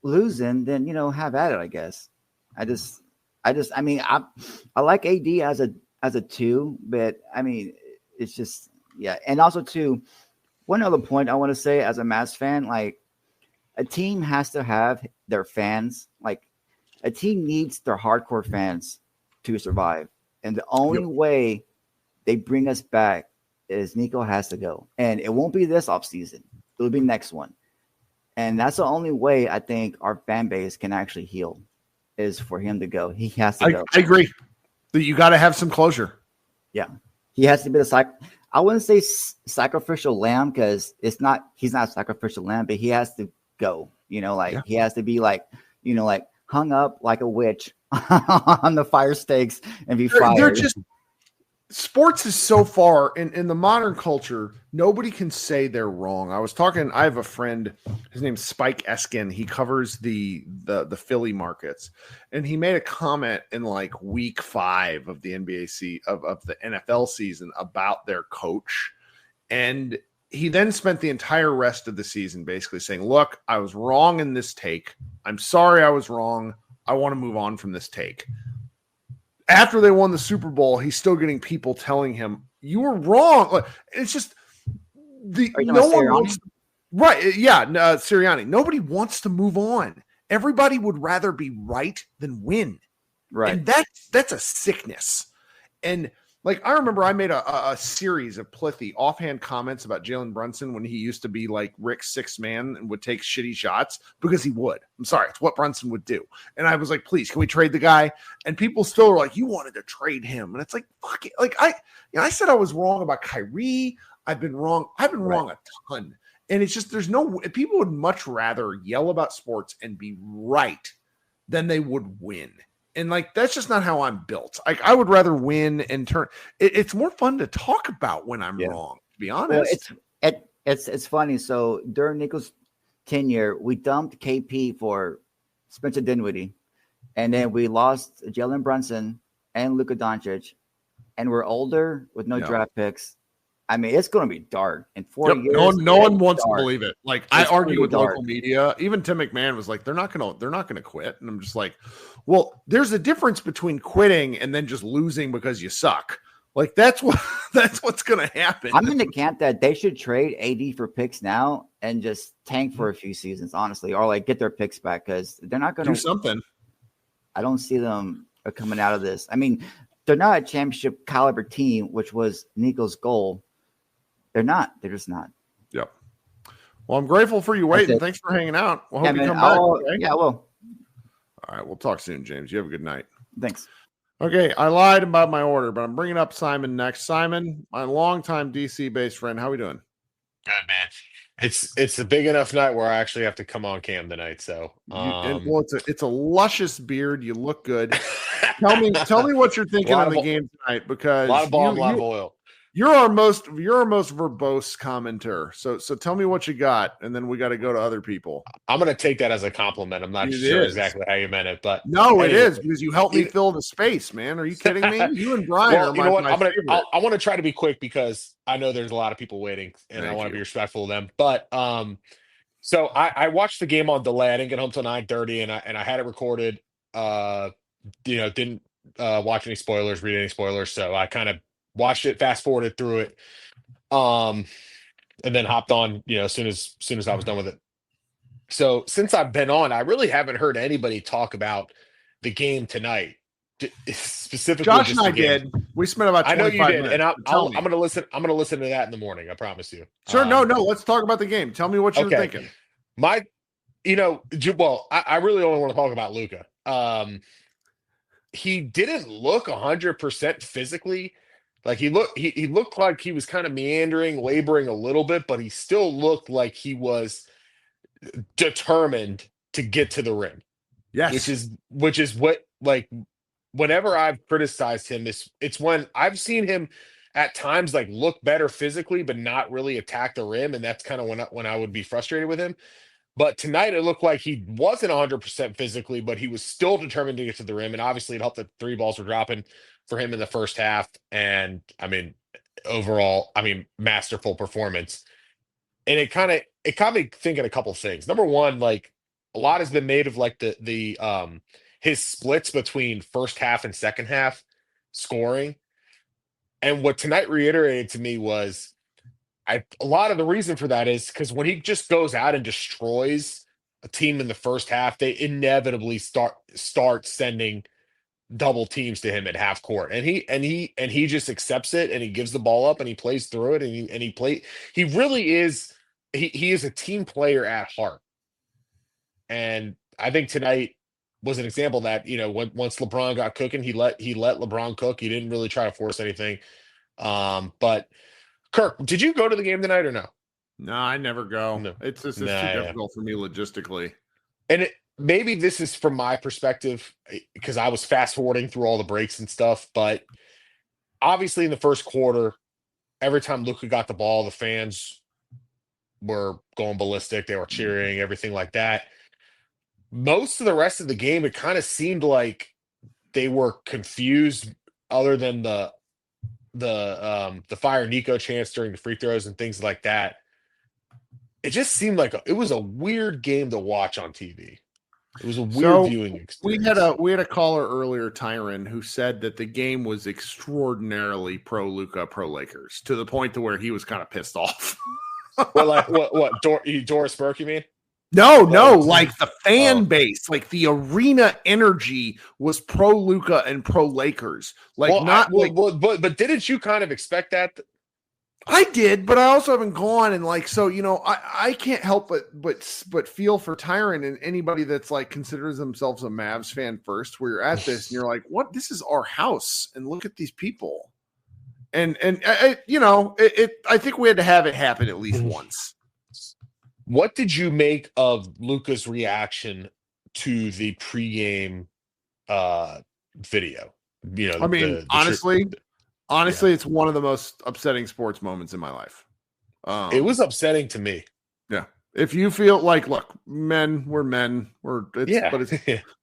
losing, then have at it. I guess. I mean, I like AD as a 2, but I mean, it's just And also too, one other point I want to say as a Mavs fan, a team has to have their fans. A team needs their hardcore fans to survive. And the only way they bring us back is Nico has to go. And it won't be this offseason. It'll be next one. And that's the only way I think our fan base can actually heal is for him to go. He has to go. I agree. You got to have some closure. Yeah. He has to be I wouldn't say sacrificial lamb because he's not a sacrificial lamb, but he has to go. He has to be hung up like a witch on the fire stakes and be fired. Sports is so far in the modern culture, nobody can say they're wrong. I have a friend, his name's Spike Eskin. He covers the Philly markets, and he made a comment in week 5 of the NBA of the NFL season about their coach. And he then spent the entire rest of the season basically saying, look, I was wrong in this take. I'm sorry I was wrong. I want to move on from this take. After they won the Super Bowl, he's still getting people telling him, you were wrong. It's just no one wants to, right. Yeah. Sirianni. Nobody wants to move on. Everybody would rather be right than win. Right. And that's a sickness. And Like, I remember I made a series of plithy offhand comments about Jalen Brunson when he used to be like Rick's sixth man and would take shitty shots because he would. I'm sorry. It's what Brunson would do. And I was like, please, can we trade the guy? And people still were like, you wanted to trade him. And it's like, fuck it. Like, I said I was wrong about Kyrie. I've been wrong. I've been wrong a ton. And it's just, people would much rather yell about sports and be right than they would win. And like, that's just not how I'm built. Like, I would rather win and turn. It's more fun to talk about when I'm wrong, to be honest. Well, it's funny. So during Nico's tenure, we dumped KP for Spencer Dinwiddie, and then we lost Jalen Brunson and Luka Doncic, and we're older with no draft picks. I mean, it's going to be dark in 4 years. No one wants to believe it. Like, I argue with local media. Even Tim McMahon was like, they're not going to quit. And I'm just like, well, there's a difference between quitting and then just losing because you suck. Like, that's what's going to happen. I'm in the camp that they should trade AD for picks now and just tank for a few seasons, honestly, or like get their picks back because they're not going to do something. I don't see them coming out of this. I mean, they're not a championship caliber team, which was Nico's goal. They're not. They're just not. Yep. Well, I'm grateful for you waiting. Thanks for hanging out. We'll hope you come back. Okay? Yeah, I will. All right. We'll talk soon, James. You have a good night. Thanks. Okay. I lied about my order, but I'm bringing up Simon next. Simon, my longtime DC-based friend. How are we doing? Good, man. It's a big enough night where I actually have to come on cam tonight. So, it's a luscious beard. You look good. Tell me what you're thinking on the game tonight, because a lot of ball, a lot of oil. You're our most verbose commenter. So tell me what you got, and then we got to go to other people. I'm going to take that as a compliment. I'm not sure exactly how you meant it, but no, anyway, it is, because you helped me fill the space, man. Are you kidding me? You and Brian are my favorite. I want to try to be quick because I know there's a lot of people waiting, and I want to be respectful of them. But so I watched the game on delay. I didn't get home till 9:30, and I had it recorded. Didn't watch any spoilers, read any spoilers, so I kind of watched it, fast forwarded through it, and then hopped on, as soon as I was done with it. So since I've been on, I really haven't heard anybody talk about the game tonight. Specifically, Josh and I did. We spent about 25 minutes. I know you did, and I'm going to listen. I'm going to listen to that in the morning. I promise you. Sure. No. Let's talk about the game. Tell me what you were thinking. I really only want to talk about Luka. He didn't look 100% physically. Like he looked like he was kind of meandering, laboring a little bit, but he still looked like he was determined to get to the rim. Yes. Which is what, like, whenever I've criticized him, it's when I've seen him at times like look better physically, but not really attack the rim. And that's kind of when I would be frustrated with him. But tonight it looked like he wasn't 100% physically, but he was still determined to get to the rim. And obviously it helped that 3 balls were dropping for him in the first half. And overall, masterful performance. And it got me thinking a couple things. Number one, like, a lot has been made of like the his splits between first half and second half scoring. And what tonight reiterated to me was, a lot of the reason for that is because when he just goes out and destroys a team in the first half, they inevitably start sending double teams to him at half court, and he just accepts it, and he gives the ball up, and he plays through it, he really is he is a team player at heart. And I think tonight was an example that, once LeBron got cooking, he let LeBron cook. He didn't really try to force anything. But Kirk, did you go to the game tonight or no? No, I never go. No. It's too difficult for me logistically. And maybe this is from my perspective, because I was fast forwarding through all the breaks and stuff, but obviously in the first quarter, every time Luka got the ball, the fans were going ballistic. They were cheering, everything like that. Most of the rest of the game, it kind of seemed like they were confused, other than the fire Nico chants during the free throws and things like that. It just seemed like it was a weird game to watch on TV. It was a weird viewing experience. We had a caller earlier, Tyron, who said that the game was extraordinarily pro Luka, pro Lakers, to the point to where he was kind of pissed off. Well, like what Doris Burke, you mean? No, Oh, like the fan oh. base, like the arena energy was pro Luka and pro Lakers. Like but didn't you kind of expect that? I did, but I also haven't gone and like so I can't help but feel for Tyron and anybody that's like considers themselves a Mavs fan first, where you're at this and you're like, what? This is our house, and look at these people, and I think we had to have it happen at least once. What did you make of Luka's reaction to the pregame video? I mean, honestly, it's one of the most upsetting sports moments in my life. It was upsetting to me. Yeah. If you feel like, look, we're men.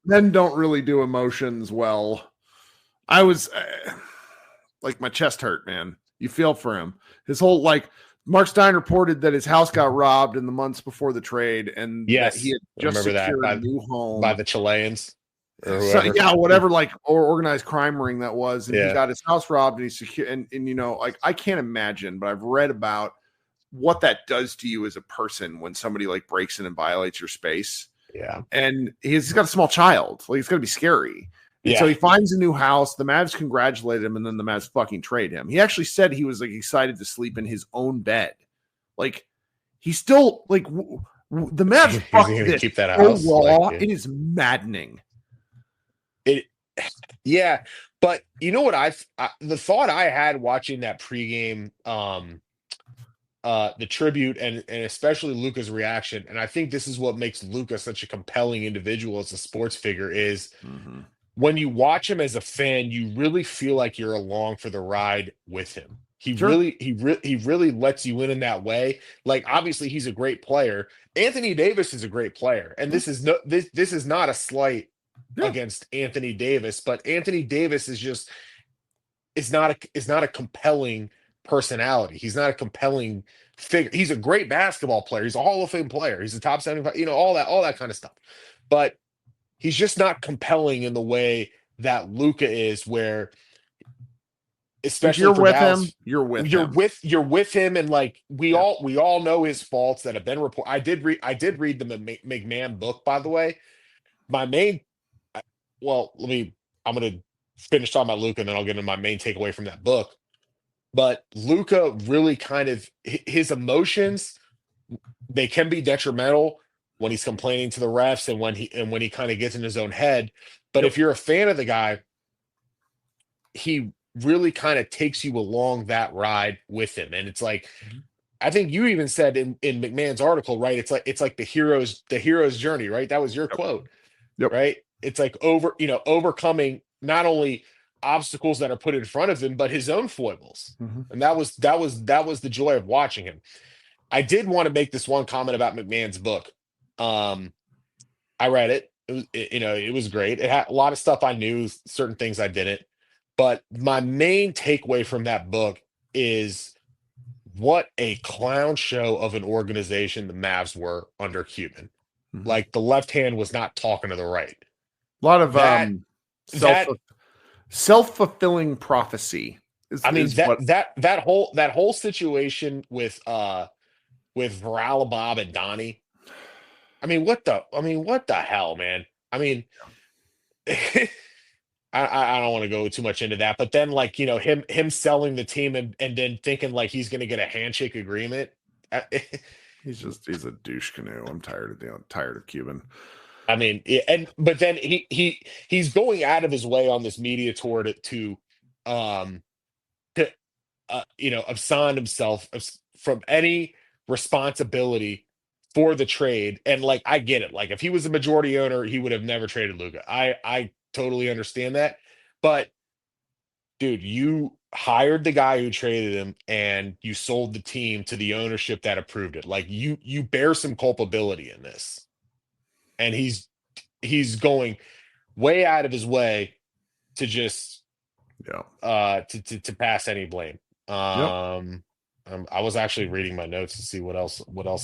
Men don't really do emotions well. I was like, my chest hurt, man. You feel for him. His whole Mark Stein reported that his house got robbed in the months before the trade, and that he had just secured a new home by the Chileans. So, whatever or organized crime ring that was, and he got his house robbed, and he's secure. And I can't imagine, but I've read about what that does to you as a person when somebody breaks in and violates your space. Yeah, and he's got a small child. It's got to be scary. And so he finds a new house. The Mavs congratulate him, and then the Mavs fucking trade him. He actually said he was excited to sleep in his own bed. He's still the Mavs fuck this keep that house. Raw. It is maddening. But you know what the thought I had watching that pregame, the tribute and especially Luka's reaction, and I think this is what makes Luka such a compelling individual as a sports figure is. Mm-hmm. When you watch him as a fan, you really feel like you're along for the ride with him. He really lets you in that way. Obviously, he's a great player. Anthony Davis is a great player, and this is not a slight against Anthony Davis, but Anthony Davis is not a compelling personality. He's not a compelling figure. He's a great basketball player. He's a Hall of Fame player. He's a top 75. All that kind of stuff, but he's just not compelling in the way that Luka is, where especially you're for with Dallas, him, you're with him, and we all know his faults that have been reported. I did read the McMahon book, by the way. I'm gonna finish talking about Luka, and then I'll get into my main takeaway from that book. But Luka really kind of his emotions, they can be detrimental when he's complaining to the refs and when he kind of gets in his own head. But if you're a fan of the guy, he really kind of takes you along that ride with him. And it's I think you even said in McMahon's article, right? It's like the hero's journey, right? That was your quote. Yep. Right? It's overcoming not only obstacles that are put in front of him, but his own foibles. Mm-hmm. And that was the joy of watching him. I did want to make this one comment about McMahon's book. I read it. It was great. It had a lot of stuff I knew, certain things I didn't. But my main takeaway from that book is what a clown show of an organization the Mavs were under Cuban. Mm-hmm. The left hand was not talking to the right. A lot of self-fulfilling prophecy. That whole situation with Varalabob and Donnie. I mean, what the hell, man? I mean, I don't want to go too much into that, but then him selling the team and then thinking he's going to get a handshake agreement. He's a douche canoe. I'm tired of Cuban. I mean, but then he's going out of his way on this media tour to abscond himself from any responsibility for the trade. And I get it. If he was a majority owner, he would have never traded Luka. I totally understand that. But dude, you hired the guy who traded him and you sold the team to the ownership that approved it. You bear some culpability in this. And he's going way out of his way to just to pass any blame. I was actually reading my notes to see what else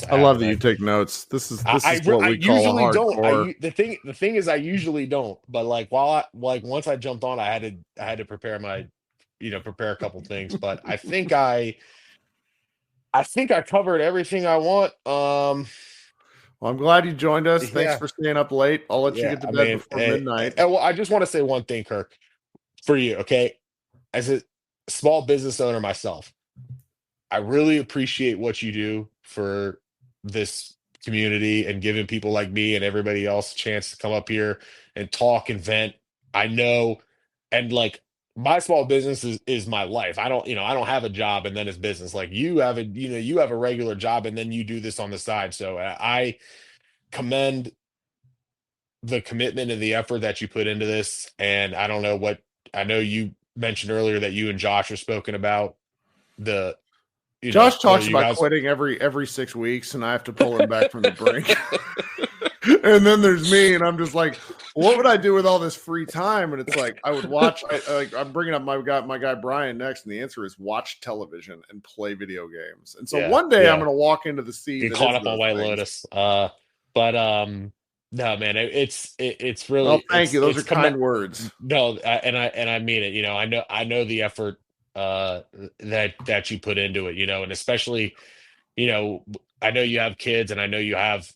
I love that you take notes. This is what we call a hardcore. The thing is I usually don't, but once I jumped on, I had to prepare prepare a couple things, but I think I covered everything I want. Well, I'm glad you joined us. Thanks Yeah. for staying up late. I'll let you get to bed before midnight. Well, I just want to say one thing, Kirk, for you, okay? As a small business owner myself, I really appreciate what you do for this community and giving people like me and everybody else a chance to come up here and talk and vent. I know, and like my small business is my life. I don't have a job and then it's business. Like you have you have a regular job and then you do this on the side. So I commend the commitment and the effort that you put into this. And I know you mentioned earlier that you and Josh are spoken about the Josh whether talks you about guys quitting every 6 weeks, and I have to pull him back from the brink. And then there's me, and I'm just like, what would I do with all this free time? And it's like I would watch. I'm bringing up my guy Brian next, and the answer is watch television and play video games. And so one day I'm going to walk into the sea. Get caught up on White Lotus. But no, man, it's really. Well, thank you. Those it's are kind words. No, and I mean it. I know the effort that you put into it. And especially, I know you have kids, and I know you have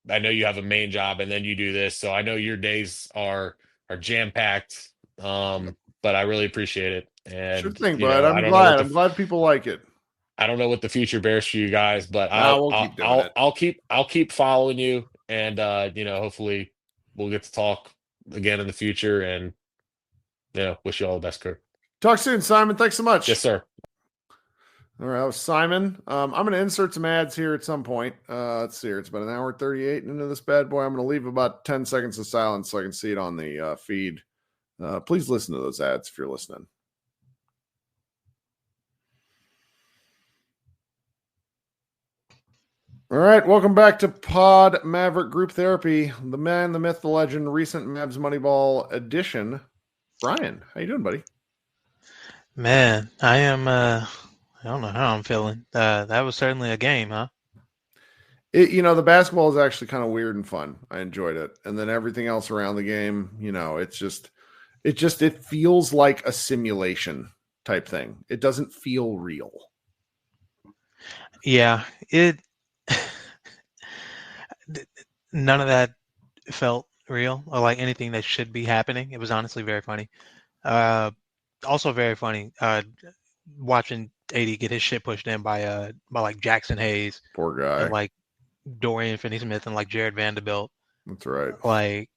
a main job, and then you do this. So I know your days are jam packed. But I really appreciate it. And sure thing, bud. I'm glad people like it. I don't know what the future bears for you guys, but I'll keep following you, and hopefully we'll get to talk again in the future. And wish you all the best, Kirk. Talk soon, Simon. Thanks so much. Yes, sir. All right, that was Simon. I'm going to insert some ads here at some point. Let's see here. It's about an hour 38 into this bad boy. I'm going to leave about 10 seconds of silence so I can see it on the feed. Please listen to those ads if you're listening. All right, welcome back to Pod Maverick Group Therapy. The man, the myth, the legend, recent Mavs Moneyball edition. Brian, how you doing, buddy? Man, I am. I don't know how I'm feeling. That was certainly a game, huh? The basketball is actually kind of weird and fun. I enjoyed it, and then everything else around the game, it feels like a simulation type thing. It doesn't feel real. Yeah, none of that felt real or like anything that should be happening. It was honestly very funny. Also very funny watching AD get his shit pushed in by like Jackson Hayes. Poor guy. And like Dorian Finney-Smith and like Jared Vanderbilt. That's right. Like,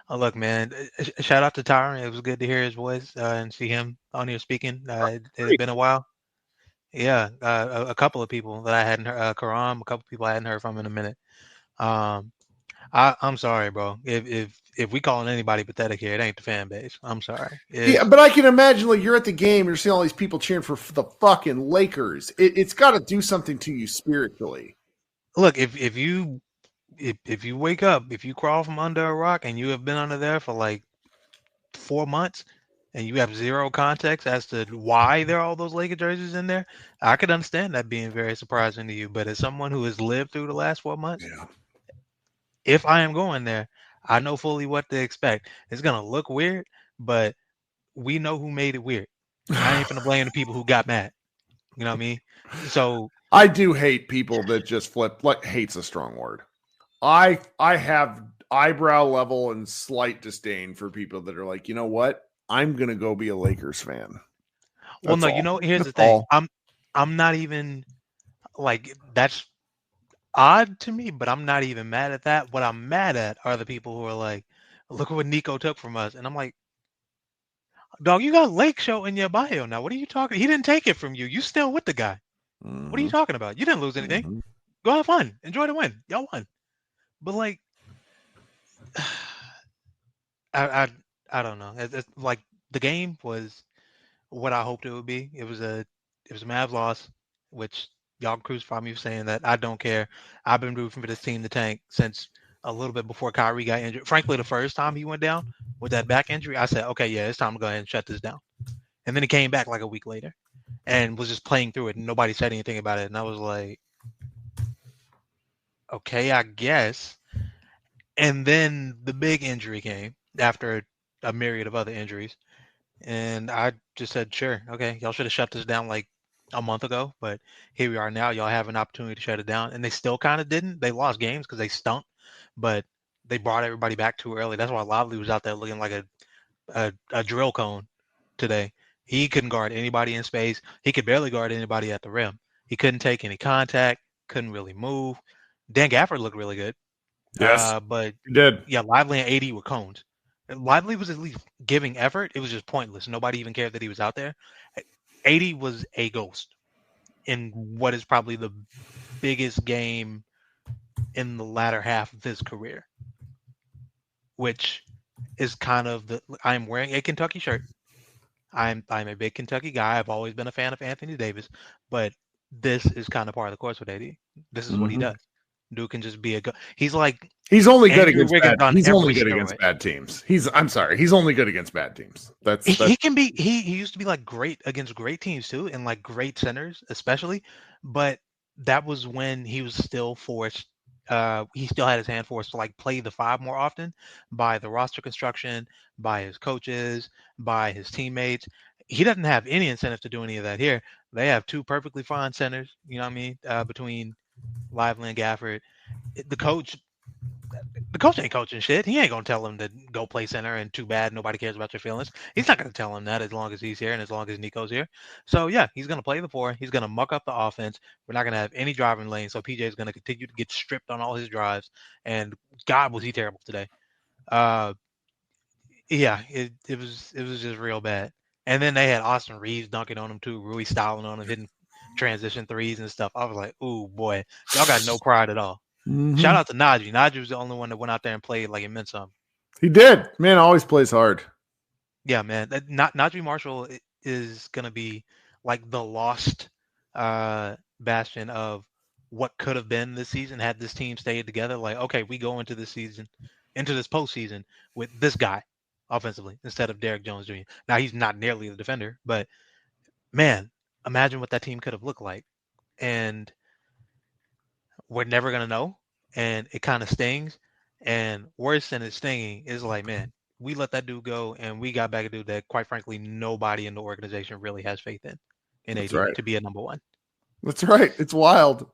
look, man, shout out to Tyron. It was good to hear his voice and see him on here speaking. It had been a while. Yeah, a couple of people that I hadn't heard, Karam, a couple of people I hadn't heard from in a minute. I'm sorry, bro. If we calling anybody pathetic here, it ain't the fan base. I'm sorry. Yeah, but I can imagine like you're at the game, you're seeing all these people cheering for the fucking Lakers. It's got to do something to you spiritually. Look, if you wake up, if you crawl from under a rock and you have been under there for like 4 months and you have zero context as to why there are all those Laker jerseys in there, I could understand that being very surprising to you. But as someone who has lived through the last 4 months, if I am going there, I know fully what to expect. It's gonna look weird, but we know who made it weird. I ain't gonna blame the people who got mad. You know what I mean? So I do hate people that just flip. Like, hate's a strong word. I have eyebrow level and slight disdain for people that are like, you know what? I'm gonna go be a Lakers fan. Well, no, here's the thing. I'm not even like that's odd to me, but I'm not even mad at that. What I'm mad at are the people who are like, look at what Nico took from us. And I'm like, dog, you got Lake Show in your bio now. What are you talking? He didn't take it from you. You still with the guy. Mm-hmm. What are you talking about? You didn't lose anything. Mm-hmm. Go have fun. Enjoy the win. Y'all won. But like, I don't know. It's like the game was what I hoped it would be. It was a Mavs loss, which y'all crucify me for saying that. I don't care. I've been rooting for this team to tank since a little bit before Kyrie got injured. Frankly, the first time he went down with that back injury, I said, okay, yeah, it's time to go ahead and shut this down. And then he came back like a week later and was just playing through it, and nobody said anything about it. And I was like, okay, I guess. And then the big injury came after a myriad of other injuries. And I just said, sure, okay, y'all should have shut this down like a month ago, but here we are now. Y'all have an opportunity to shut it down, and they still kind of didn't. They lost games because they stunk, but they brought everybody back too early. That's why Lively was out there looking like a drill cone today. He couldn't guard anybody in space. He could barely guard anybody at the rim. He couldn't take any contact. Couldn't really move. Dan Gafford looked really good. Yes, But he did. yeah, Lively and AD were cones. Lively was at least giving effort. It was just pointless. Nobody even cared that he was out there. AD was a ghost in what is probably the biggest game in the latter half of his career, which is kind of I'm wearing a Kentucky shirt. I'm a big Kentucky guy. I've always been a fan of Anthony Davis, but this is kind of part of the course with AD. This is what he does. Dude can just be he's like he's only good Andrew against Wiggins bad. on He's only every good steroid. against bad teams. I'm sorry. He's only good against bad teams. He can be he used to be like great against great teams too, and like great centers especially, but that was when he was still forced he still had his hand forced to like play the five more often by the roster construction, by his coaches, by his teammates. He doesn't have any incentive to do any of that here. They have two perfectly fine centers, you know what I mean, between Lively and Gafford. The coach ain't coaching shit. He ain't gonna tell him to go play center and too bad nobody cares about your feelings. He's not gonna tell him that as long as he's here and as long as Nico's here. So yeah, he's gonna play the four. He's gonna muck up the offense. We're not gonna have any driving lane. So PJ is gonna continue to get stripped on all his drives. And God, was he terrible today. Yeah, it was just real bad. And then they had Austin Reeves dunking on him too, Rui styling on him, hitting transition threes and stuff. I was like, ooh boy, y'all got no pride at all. Shout out to Najee. Najee was the only one that went out there and played like it meant something. He did. Man, always plays hard. Yeah, man. Najee Marshall is going to be like the lost bastion of what could have been this season had this team stayed together. Like, okay, we go into this season, into this postseason with this guy offensively instead of Derrick Jones Jr. Now, he's not nearly the defender, but man, imagine what that team could have looked like. And we're never going to know. And it kind of stings. And worse than it stinging is like, man, we let that dude go and we got back a dude that, quite frankly, nobody in the organization really has faith in That's AD right. to be a number one. That's right. It's wild.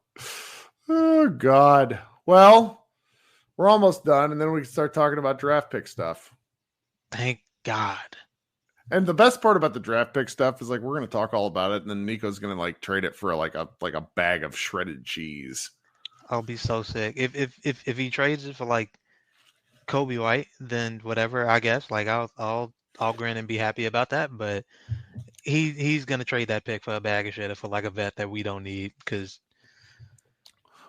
Oh, God. Well, we're almost done, and then we can start talking about draft pick stuff. Thank God. And the best part about the draft pick stuff is like we're going to talk all about it, and then Nico's going to like trade it for like a bag of shredded cheese. I'll be so sick if he trades it for like Kobe White, then whatever, I guess. Like I'll grin and be happy about that. But he's gonna trade that pick for a bag of shit for like a vet that we don't need because.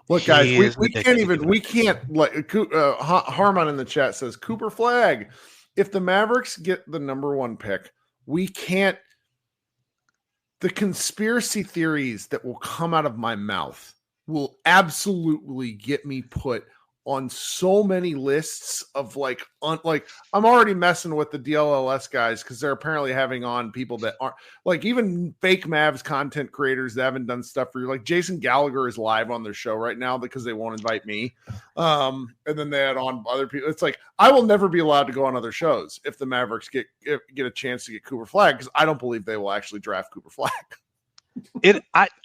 Look, guys, we can't like Harmon in the chat says Cooper Flag. If the Mavericks get the number one pick, we can't. The conspiracy theories that will come out of my mouth will absolutely get me put on so many lists of like I'm already messing with the DLLS guys because they're apparently having on people that aren't like even fake Mavs content creators that haven't done stuff for you. Like Jason Gallagher is live on their show right now because they won't invite me. And then they had on other people. It's like I will never be allowed to go on other shows if the Mavericks get a chance to get Cooper Flag because I don't believe they will actually draft Cooper Flag.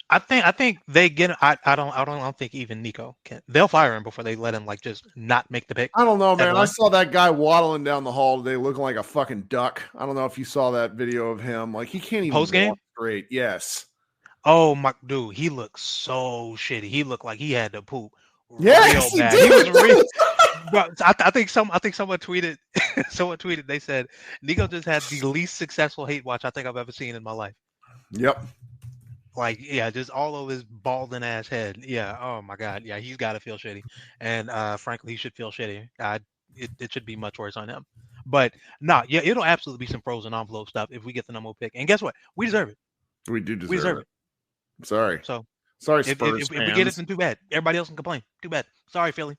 I think they get. I don't think even Nico can. They'll fire him before they let him like just not make the pick. I don't know, man. I saw that guy waddling down the hall today, looking like a fucking duck. I don't know if you saw that video of him. Like he can't even post game straight. Yes. Oh my dude, he looked so shitty. He looked like he had to poop. Yes, real bad. He was real. Bro, I think someone tweeted. Someone tweeted. They said Nico just had the least successful hate watch I think I've ever seen in my life. Yep. Like, yeah, just all over his balding ass head. Yeah. Oh my God. Yeah, he's got to feel shitty. And frankly, he should feel shitty. It should be much worse on him. But yeah, it'll absolutely be some frozen envelope stuff if we get the number one pick. And guess what? We deserve it. We do deserve it. I'm sorry. So sorry, Spurs if we get it, then too bad. Everybody else can complain. Too bad. Sorry, Philly.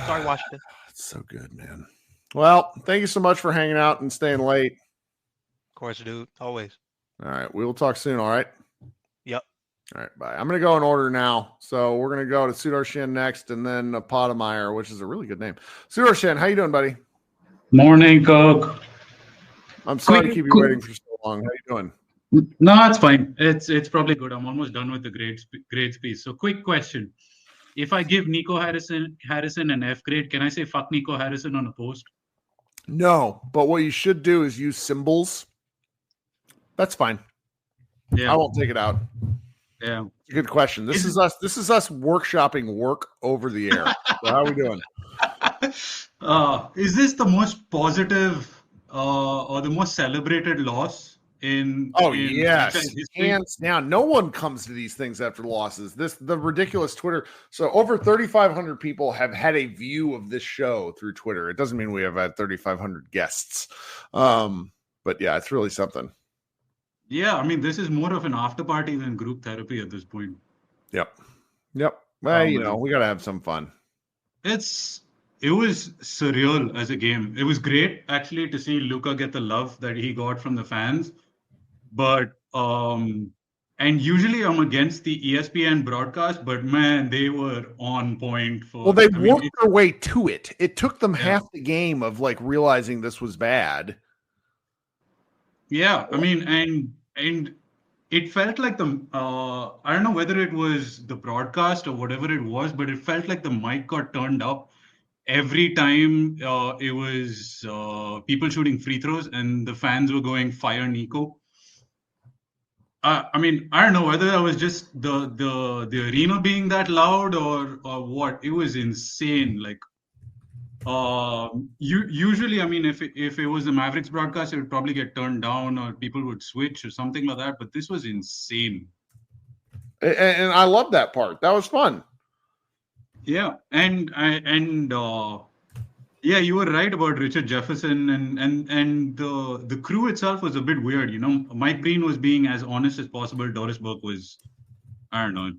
Sorry, Washington. It's so good, man. Well, thank you so much for hanging out and staying late. Of course, dude. Always. All right. We will talk soon. All right. Yep. All right, bye. I'm going to go in order now. So we're going to go to Sudarshan next and then Potemeyer, which is a really good name. Sudarshan, how you doing, buddy? Morning, Kirk. I'm sorry to keep you waiting for so long. How you doing? No, it's fine. It's probably good. I'm almost done with the grade piece. So, quick question: if I give Nico Harrison an F grade, can I say fuck Nico Harrison on a post? No, but what you should do is use symbols. That's fine. Yeah, I won't take it out. yeah. Good question. This is us workshopping work over the air. So how are we doing? Is this the most positive or the most celebrated loss in Yes, franchise history? hands down. No one comes to these things after losses. The ridiculous Twitter. So over 3,500 people have had a view of this show through Twitter. It doesn't mean we have had 3,500 guests, but yeah, it's really something. Yeah, I mean, this is more of an after party than group therapy at this point. Yep. Well, we got to have some fun. It was surreal as a game. It was great actually to see Luka get the love that he got from the fans. But and usually I'm against the ESPN broadcast, but man, they were on point for. Well, they worked their way to it. It took them half the game of like realizing this was bad. Yeah, I mean, and it felt like I don't know whether it was the broadcast or whatever it was, but it felt like the mic got turned up every time it was people shooting free throws and the fans were going fire Nico. I mean, I don't know whether that was just the arena being that loud or what. It was insane. Like, usually, I mean, if it was the Mavericks broadcast, it would probably get turned down or people would switch or something like that. But this was insane. And I love that part. That was fun. Yeah, yeah, you were right about Richard Jefferson and the crew itself was a bit weird. You know, Mike Breen was being as honest as possible. Doris Burke was, I don't know,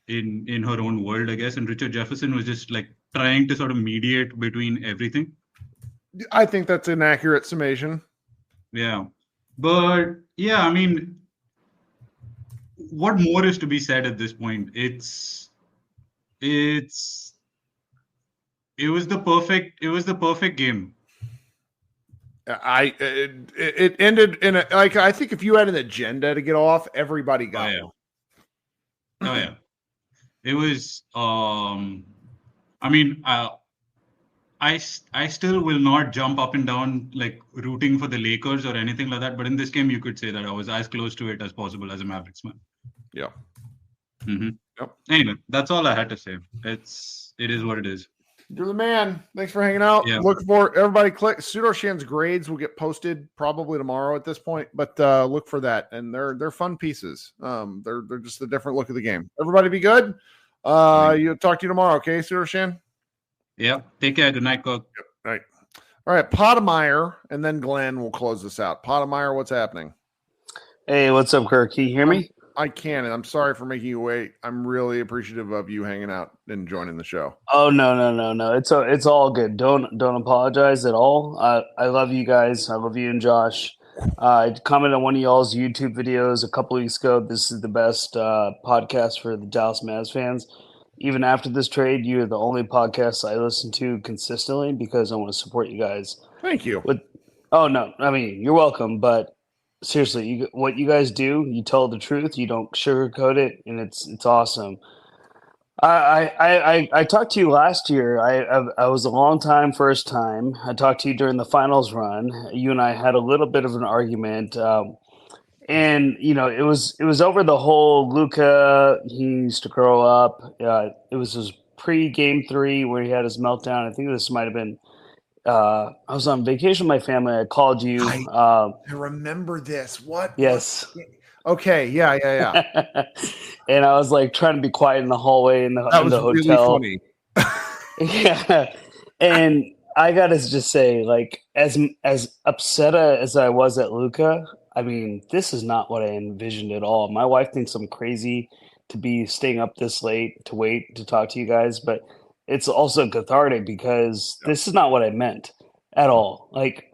in her own world, I guess, and Richard Jefferson was just like trying to sort of mediate between everything. I think that's an accurate summation. Yeah, but yeah, I mean, what more is to be said at this point? It was the perfect game. It ended in a like I think if you had an agenda to get off, everybody got one. Oh yeah. It was I mean I still will not jump up and down like rooting for the Lakers or anything like that, but in this game you could say that I was as close to it as possible as a Mavericks fan. Yeah. Mm-hmm. Yep. Anyway, that's all I had to say. It is what it is. You're the man. Thanks for hanging out. Yeah. Look for everybody. Click Pseudoshan's grades will get posted probably tomorrow at this point, but look for that. And they're fun pieces. They're just a different look at the game. Everybody be good. You'll talk to you tomorrow. Okay, Pseudoshan? Yeah. Take care. Good night, Kirk. Yep. Right. All right. Potemeyer and then Glenn will close this out. Potemeyer, what's happening? Hey, what's up, Kirk? Can you hear me? I can, and I'm sorry for making you wait. I'm really appreciative of you hanging out and joining the show. Oh no! It's all good. Don't apologize at all. I love you guys. I love you and Josh. I commented on one of y'all's YouTube videos a couple weeks ago. This is the best podcast for the Dallas Mavs fans. Even after this trade, you're the only podcast I listen to consistently because I want to support you guys. Thank you. Oh no, I mean you're welcome, but. Seriously, what you guys do, you tell the truth. You don't sugarcoat it, and it's awesome. I talked to you last year. I was a long time, first time. I talked to you during the finals run. You and I had a little bit of an argument, and it was over the whole Luka. He needs to grow up. It was his pre-game 3 where he had his meltdown. I think this might have been. I was on vacation with my family. I called you. I remember this. What? Yes. What? Okay. Yeah. And I was like trying to be quiet in the hallway in the hotel. Really funny. Yeah. And I gotta just say, like, as upset as I was at Luka, I mean, this is not what I envisioned at all. My wife thinks I'm crazy to be staying up this late to wait to talk to you guys, but it's also cathartic because this is not what I meant at all. Like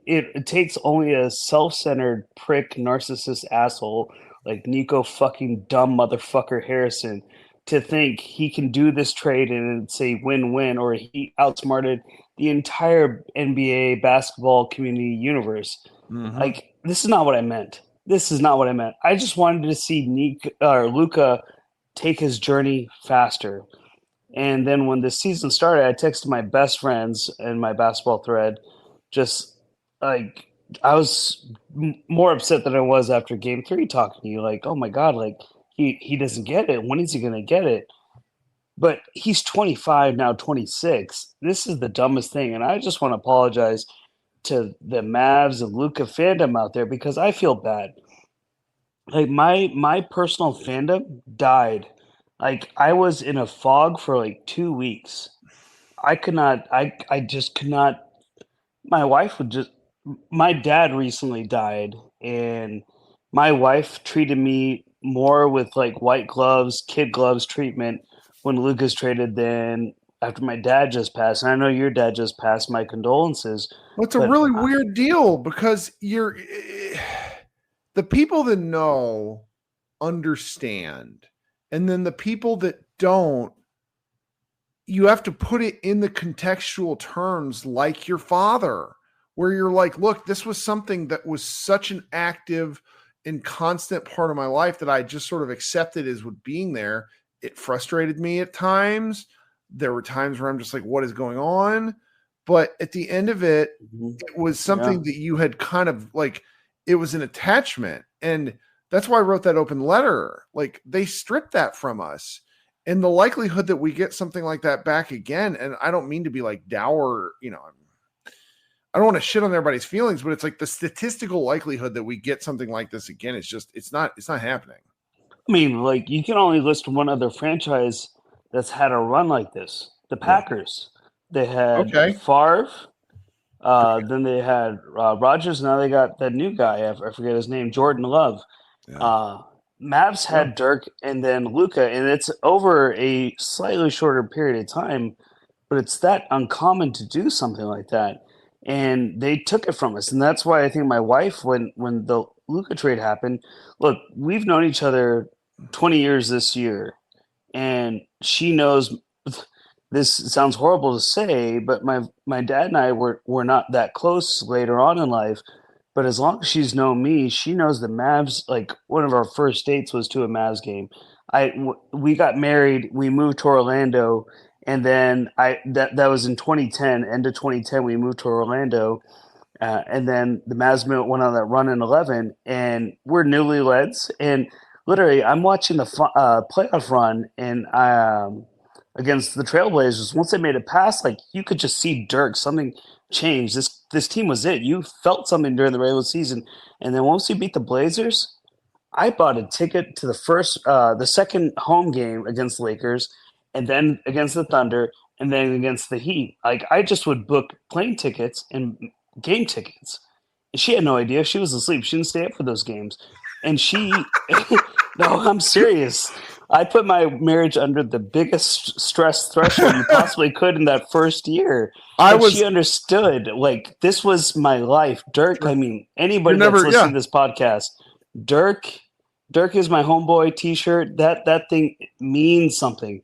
it takes only a self-centered prick, narcissist asshole like Nico fucking dumb motherfucker Harrison to think he can do this trade and say win-win, or he outsmarted the entire NBA basketball community universe. Mm-hmm. Like, this is not what I meant. this is not what I meant. I just wanted to see Luka take his journey faster. And then when the season started, I texted my best friends in my basketball thread, just like I was more upset than I was after Game 3 talking to you. Like, oh my God, like he doesn't get it. When is he going to get it? But he's 25 now, 26. This is the dumbest thing, and I just want to apologize to the Mavs and Luka fandom out there because I feel bad. Like my personal fandom died. Like I was in a fog for like 2 weeks. I could not. I just could not. My wife would just. My dad recently died, and my wife treated me more with like white gloves, kid gloves treatment when Lucas traded than after my dad just passed. And I know your dad just passed. My condolences. Well, it's a really weird deal because the people that know understand, and then the people that don't, you have to put it in the contextual terms like your father, where you're like, look, this was something that was such an active and constant part of my life that I just sort of accepted as what being there. It frustrated me at times. There were times where I'm just like, what is going on? But at the end of it, it was something that you had kind of like, it was an attachment. And that's why I wrote that open letter. Like they stripped that from us. And the likelihood that we get something like that back again, and I don't mean to be like dour, I don't want to shit on everybody's feelings, but it's like the statistical likelihood that we get something like this again is just, it's not happening. I mean, like you can only list one other franchise that's had a run like this. The Packers. They had Favre. Then they had Rodgers. Now they got that new guy. I forget his name. Jordan Love. Mavs had Dirk and then Luka, and it's over a slightly shorter period of time, but it's that uncommon to do something like that. And they took it from us. And that's why I think my wife, when the Luka trade happened, look, we've known each other 20 years this year, and she knows this sounds horrible to say, but my dad and I were not that close later on in life. But as long as she's known me, she knows the Mavs. Like one of our first dates was to a Mavs game. We got married. We moved to Orlando, and then that was in 2010. End of 2010, we moved to Orlando, and then the Mavs went on that run in 11, and we're newlyweds. And literally, I'm watching the playoff run, and against the Trailblazers. Once they made it past, like you could just see Dirk. Something changed. This team was it. You felt something during the regular season, and then once you beat the Blazers, I bought a ticket to the second home game against the Lakers, and then against the Thunder, and then against the Heat. Like I just would book plane tickets and game tickets. And she had no idea. She was asleep. She didn't stay up for those games. And she, no, I'm serious. I put my marriage under the biggest stress threshold you possibly could in that first year. She understood, like, this was my life. Dirk, I mean, anybody that's listening to this podcast, Dirk is my homeboy t-shirt. That thing means something.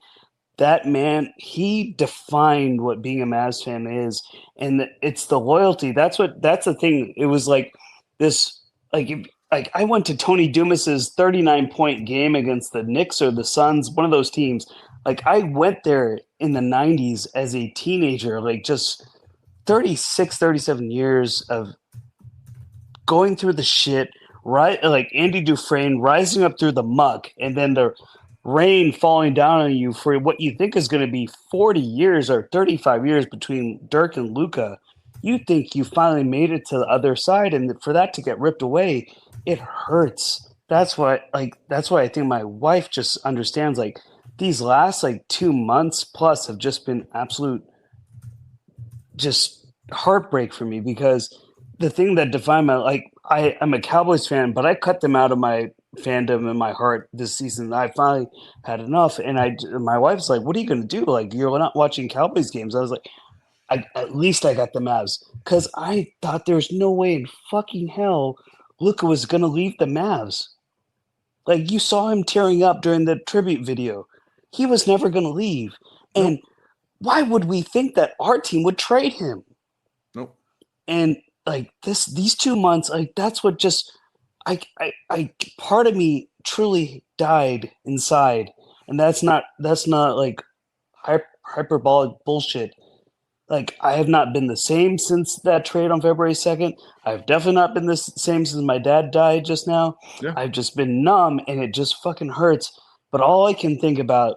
That man, he defined what being a Mavs fan is. And it's the loyalty. That's the thing. It was like this, like I went to Tony Dumas's 39-point game against the Knicks or the Suns, one of those teams. Like I went there in the 90s as a teenager, like just 36, 37 years of going through the shit, right? Like Andy Dufresne rising up through the muck and then the rain falling down on you for what you think is going to be 40 years or 35 years between Dirk and Luka. You think you finally made it to the other side, and for that to get ripped away, it hurts. That's why I think my wife just understands, like, these last 2 months plus have just been absolute just heartbreak for me, because the thing that defined my, I'm a Cowboys fan, but I cut them out of my fandom and my heart this season. I finally had enough. And my wife's like, what are you going to do? Like, you're not watching Cowboys games. I was like, at least I got the Mavs, because I thought there was no way in fucking hell Luka was going to leave the Mavs. Like, you saw him tearing up during the tribute video. He was never going to leave. Nope. And why would we think that our team would trade him? Nope. And these 2 months, that's what just I part of me truly died inside, and that's not like hyperbolic bullshit. Like, I have not been the same since that trade on February 2nd. I've definitely not been the same since my dad died just now. Yeah. I've just been numb, and it just fucking hurts. But all I can think about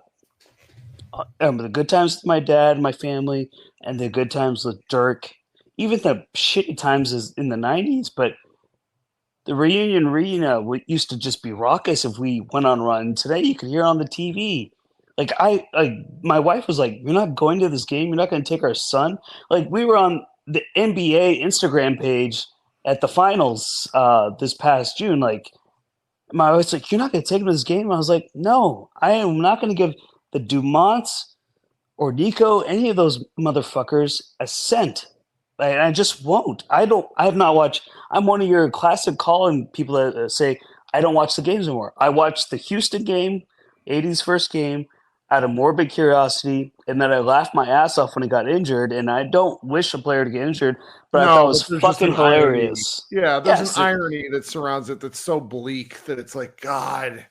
the good times with my dad, my family, and the good times with Dirk, even the shitty times is in the 90s, but the reunion arena used to just be raucous if we went on run. Today you could hear on the TV. Like my wife was like, "You're not going to this game. You're not going to take our son." Like, we were on the NBA Instagram page at the finals this past June. Like, my wife's like, "You're not going to take him to this game." I was like, "No, I am not going to give the Dumonts or Nico, any of those motherfuckers, a cent. I just won't. I have not watched. I'm one of your classic calling people that say I don't watch the games anymore. I watched the Houston game, 80's first game, out of morbid curiosity, and then I laughed my ass off when he got injured. And I don't wish a player to get injured, but I thought it was there's just fucking an irony. hilarious. Yeah, there's Yes. an irony that surrounds it that's so bleak that it's like, God.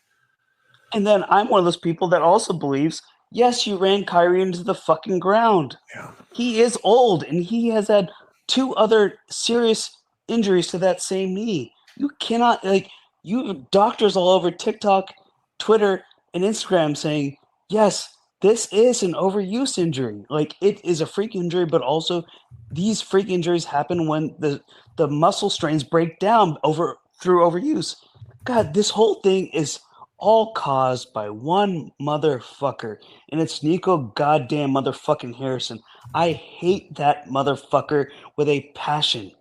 And then I'm one of those people that also believes, yes, you ran Kyrie into the fucking ground. Yeah. He is old, and he has had 2 other serious injuries to that same knee. You cannot, like, you have doctors all over TikTok, Twitter, and Instagram saying, yes, this is an overuse injury. Like, it is a freak injury, but also these freak injuries happen when the muscle strains break down through overuse. God, this whole thing is all caused by one motherfucker, and it's Nico goddamn motherfucking Harrison. I hate that motherfucker with a passion.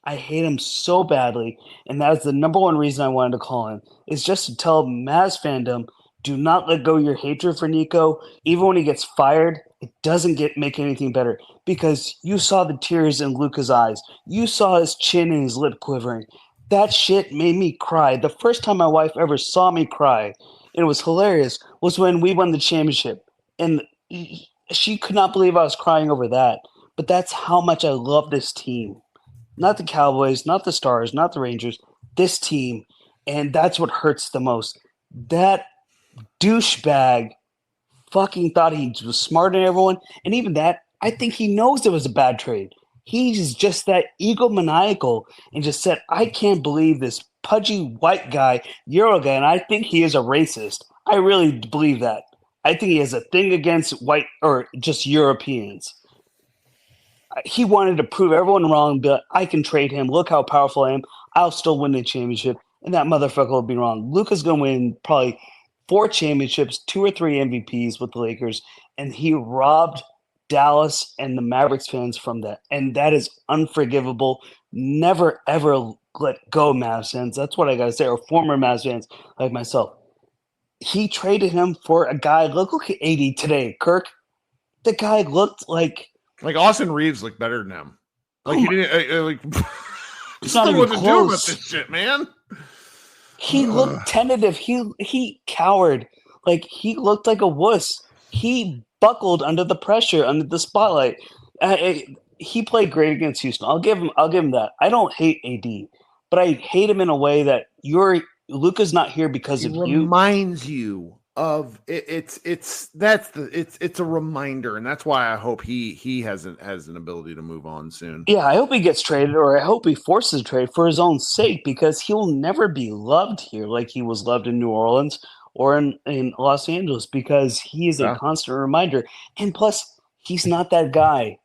I hate him so badly, and that's the number one reason I wanted to call him, is just to tell Mavs fandom, do not let go of your hatred for Nico. Even when he gets fired, it doesn't make anything better, because you saw the tears in Luka's eyes. You saw his chin and his lip quivering. That shit made me cry. The first time my wife ever saw me cry, and it was hilarious, was when we won the championship. And she could not believe I was crying over that. But that's how much I love this team. Not the Cowboys, not the Stars, not the Rangers, this team. And that's what hurts the most. That douchebag fucking thought he was smarter than everyone. And even that, I think he knows it was a bad trade. He's just that egomaniacal and just said, I can't believe this pudgy white guy, Euro guy, and I think he is a racist. I really believe that. I think he has a thing against white or just Europeans. He wanted to prove everyone wrong, but I can trade him. Look how powerful I am. I'll still win the championship. And that motherfucker will be wrong. Luka's going to win probably 4 championships, 2 or 3 MVPs with the Lakers, and he robbed Dallas and the Mavericks fans from that. And that is unforgivable. Never, ever let go, Mavs fans. That's what I got to say, or former Mavs fans like myself. He traded him for a guy. Look at AD today, Kirk. The guy looked like Austin Reeves looked better than him. Like, he didn't like. It's not even what to do about close. this shit, man. He looked tentative. He cowered. Like, he looked like a wuss. He buckled under the pressure, under the spotlight. He played great against Houston. I'll give him that. I don't hate AD, but I hate him in a way that Luka's not here because of you. Reminds you of it. It's a reminder, and that's why I hope he has an ability to move on soon. Yeah, I hope he gets traded, or I hope he forces a trade for his own sake, because he'll never be loved here like he was loved in New Orleans or in Los Angeles, because he is a constant reminder. And plus, he's not that guy.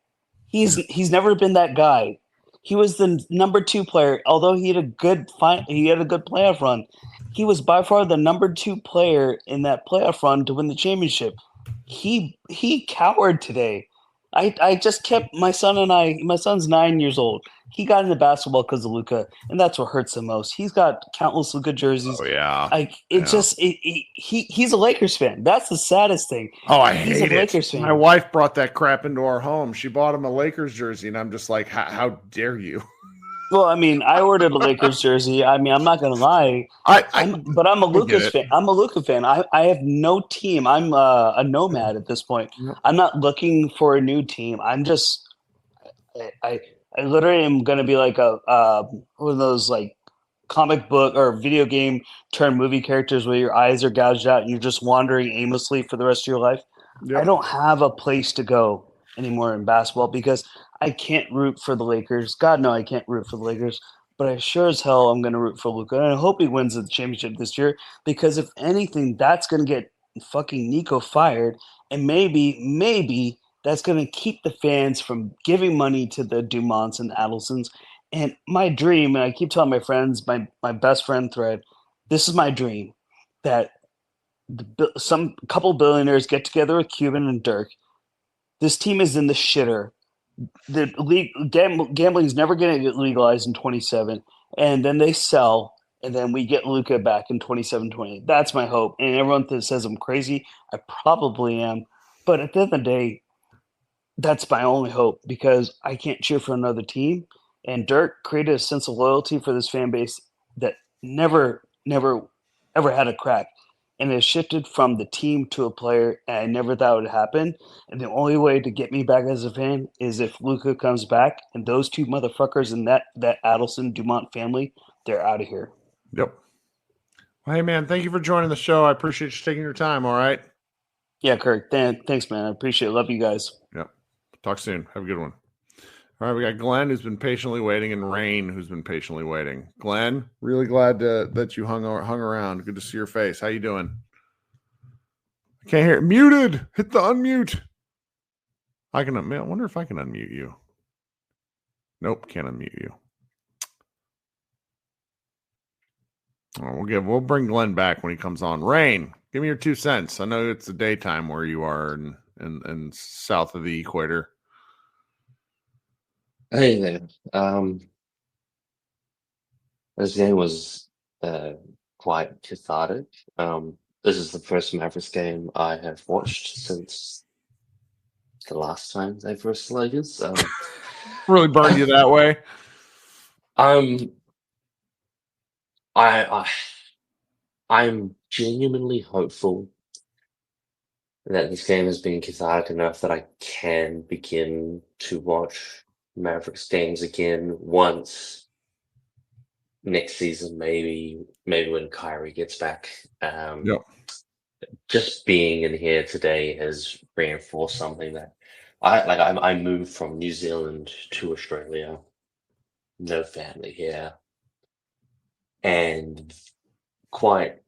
He's never been that guy. He was the number 2 player, although he had a good playoff run. He was by far the number 2 player in that playoff run to win the championship. He cowered today. I just kept my son's 9 years old. He got into basketball because of Luka, and that's what hurts the most. He's got countless Luka jerseys. Oh yeah. He's a Lakers fan. That's the saddest thing. Oh, I He's hate a Lakers it. fan. My wife brought that crap into our home. She bought him a Lakers jersey, and I'm just like, how dare you? Well, I mean, I ordered a Lakers jersey. I mean, I'm not gonna lie. But I'm a Luka's fan. I'm a Luka fan. I have no team. I'm a nomad at this point. I'm not looking for a new team. I'm just I literally am gonna be like a one of those like comic book or video game turned movie characters where your eyes are gouged out and you're just wandering aimlessly for the rest of your life. I don't have a place to go anymore in basketball because I can't root for the Lakers. God, no, I can't root for the Lakers. But I sure as hell I'm going to root for Luka. And I hope he wins the championship this year because if anything, that's going to get fucking Nico fired. And maybe that's going to keep the fans from giving money to the Dumonts and Adelsons. And my dream, and I keep telling my friends, my best friend thread, this is my dream, that some couple billionaires get together with Cuban and Dirk. This team is in the shitter. The league gambling is never going to get legalized in 27, and then they sell, and then we get Luka back in 27-28. That's my hope. And everyone that says I'm crazy, I probably am. But at the end of the day, that's my only hope because I can't cheer for another team. And Dirk created a sense of loyalty for this fan base that never, ever had a crack. And it shifted from the team to a player, and I never thought it would happen. And the only way to get me back as a fan is if Luka comes back, and those two motherfuckers in that Adelson Dumont family, they're out of here. Yep. Well, hey, man, thank you for joining the show. I appreciate you taking your time, all right? Yeah, Kirk. Thanks, man. I appreciate it. Love you guys. Yep. Talk soon. Have a good one. All right, we got Glenn, who's been patiently waiting, and Rain, who's been patiently waiting. Glenn, really glad that you hung around. Good to see your face. How you doing? I can't hear it. Muted. Hit the unmute. I wonder if I can unmute you. Nope, can't unmute you. Oh, we'll bring Glenn back when he comes on. Rain, give me your 2 cents. I know it's the daytime where you are in south of the equator. Hey there. This game was quite cathartic. This is the first Mavericks game I have watched since the last time they versus the Lakers. Really burned you that way? I'm genuinely hopeful that this game has been cathartic enough that I can begin to watch Mavericks games again once next season, maybe when Kyrie gets back. Yep. Just being in here today has reinforced something that I moved from New Zealand to Australia, no family here, and quite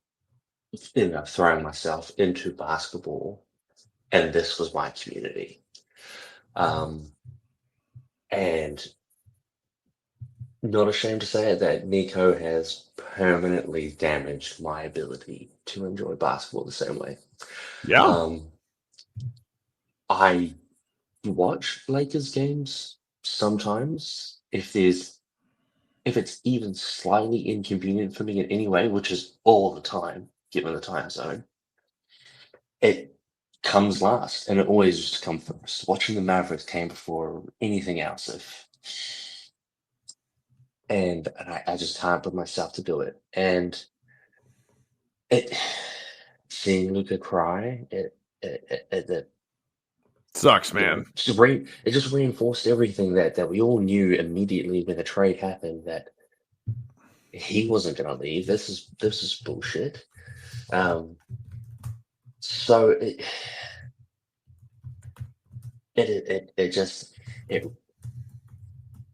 throwing myself into basketball, and this was my community. And not ashamed to say it that Nico has permanently damaged my ability to enjoy basketball the same way. Yeah. I watch Lakers games sometimes if it's even slightly inconvenient for me in any way, which is all the time, given the time zone. It comes last, and it always used to come first. Watching the Mavericks came before anything else. And I just can't put myself to do it. And seeing Luka cry, it sucks, man. It just reinforced everything that we all knew immediately when the trade happened, that he wasn't going to leave. This is bullshit. So